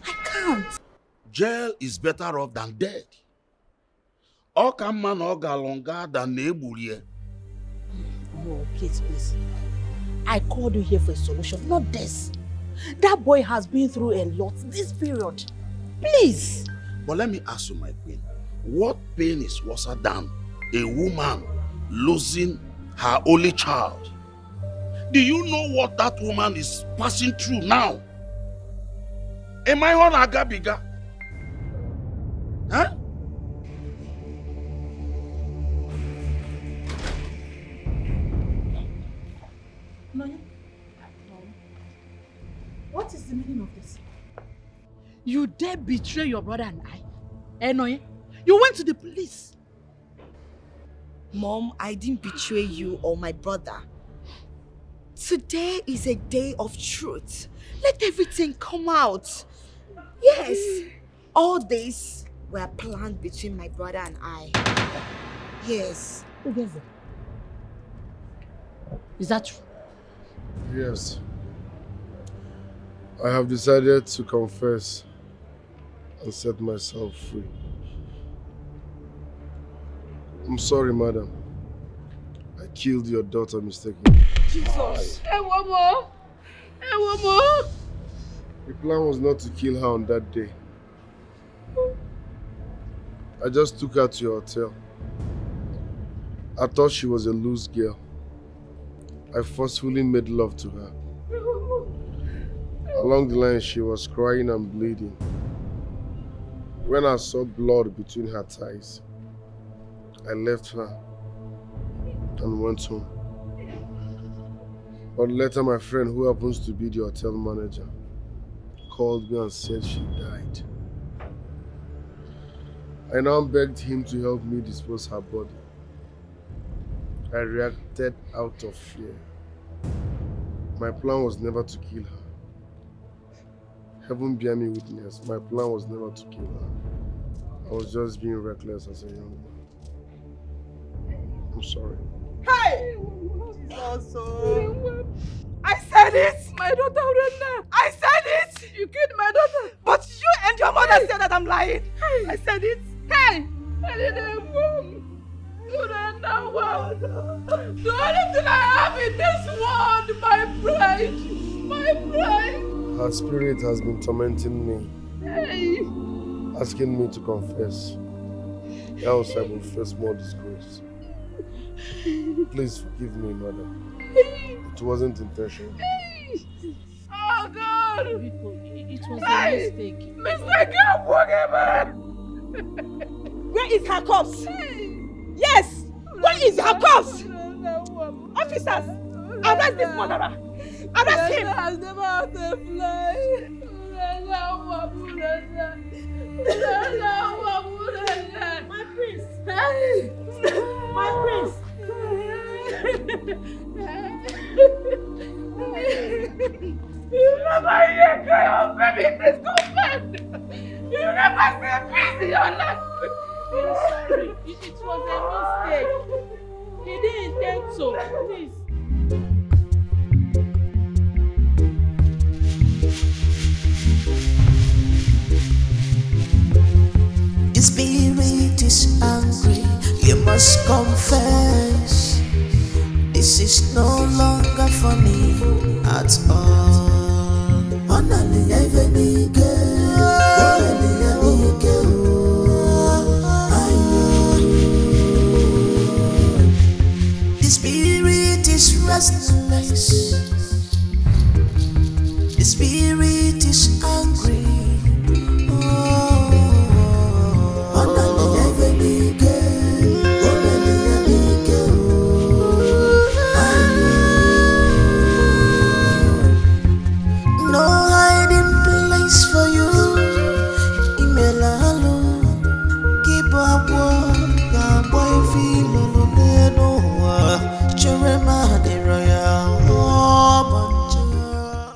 I can't. Jail is better off than dead. Oka man oga longer than Nebulie. No, please. I called you here for a solution, not this. That boy has been through a lot this period. Please. But let me ask you, my queen, what pain is worse than a woman losing her only child? Do you know what that woman is passing through now? Am I on Agabiga? Huh? No. What is the meaning of this? You dare betray your brother and I? Enoye, you went to the police. Mom, I didn't betray you or my brother. Today is a day of truth. Let everything come out. Yes, all this were planned between my brother and I. Yes. Is that true? Yes. I have decided to confess and set myself free. I'm sorry, madam. I killed your daughter mistakenly. Jesus. Hey, one more. The plan was not to kill her on that day. I just took her to your hotel. I thought she was a loose girl. I forcefully made love to her. Along the line, she was crying and bleeding. When I saw blood between her thighs, I left her and went home. But later, my friend, who happens to be the hotel manager, called me and said she died. I now begged him to help me dispose her body. I reacted out of fear. My plan was never to kill her. Heaven bear me witness, my plan was never to kill her. I was just being reckless as a young man. I'm sorry. Hey! Jesus. I said it! My daughter Brenda! I said it! You killed my daughter! But you and your mother said that I'm lying! I said it! Hey! I didn't move! The only thing I have in this world, my pride! My pride! Her spirit has been tormenting me, Hey! asking me to confess. Else I will face more disgrace. Please forgive me, madam. It wasn't intentional. Oh God! It was a mistake. Mistake, Where is her corpse? Yes! Where is her corpse? Officers, arrest this murderer! Arrest him! has never had a fly. My prince! My prince! You never hear cry of baby, please go back! You never see peace in your life! I'm sorry. It was a mistake. He didn't intend so. Please. The spirit is angry, you must confess. This is no longer funny at all. The spirit is restless. The spirit is angry.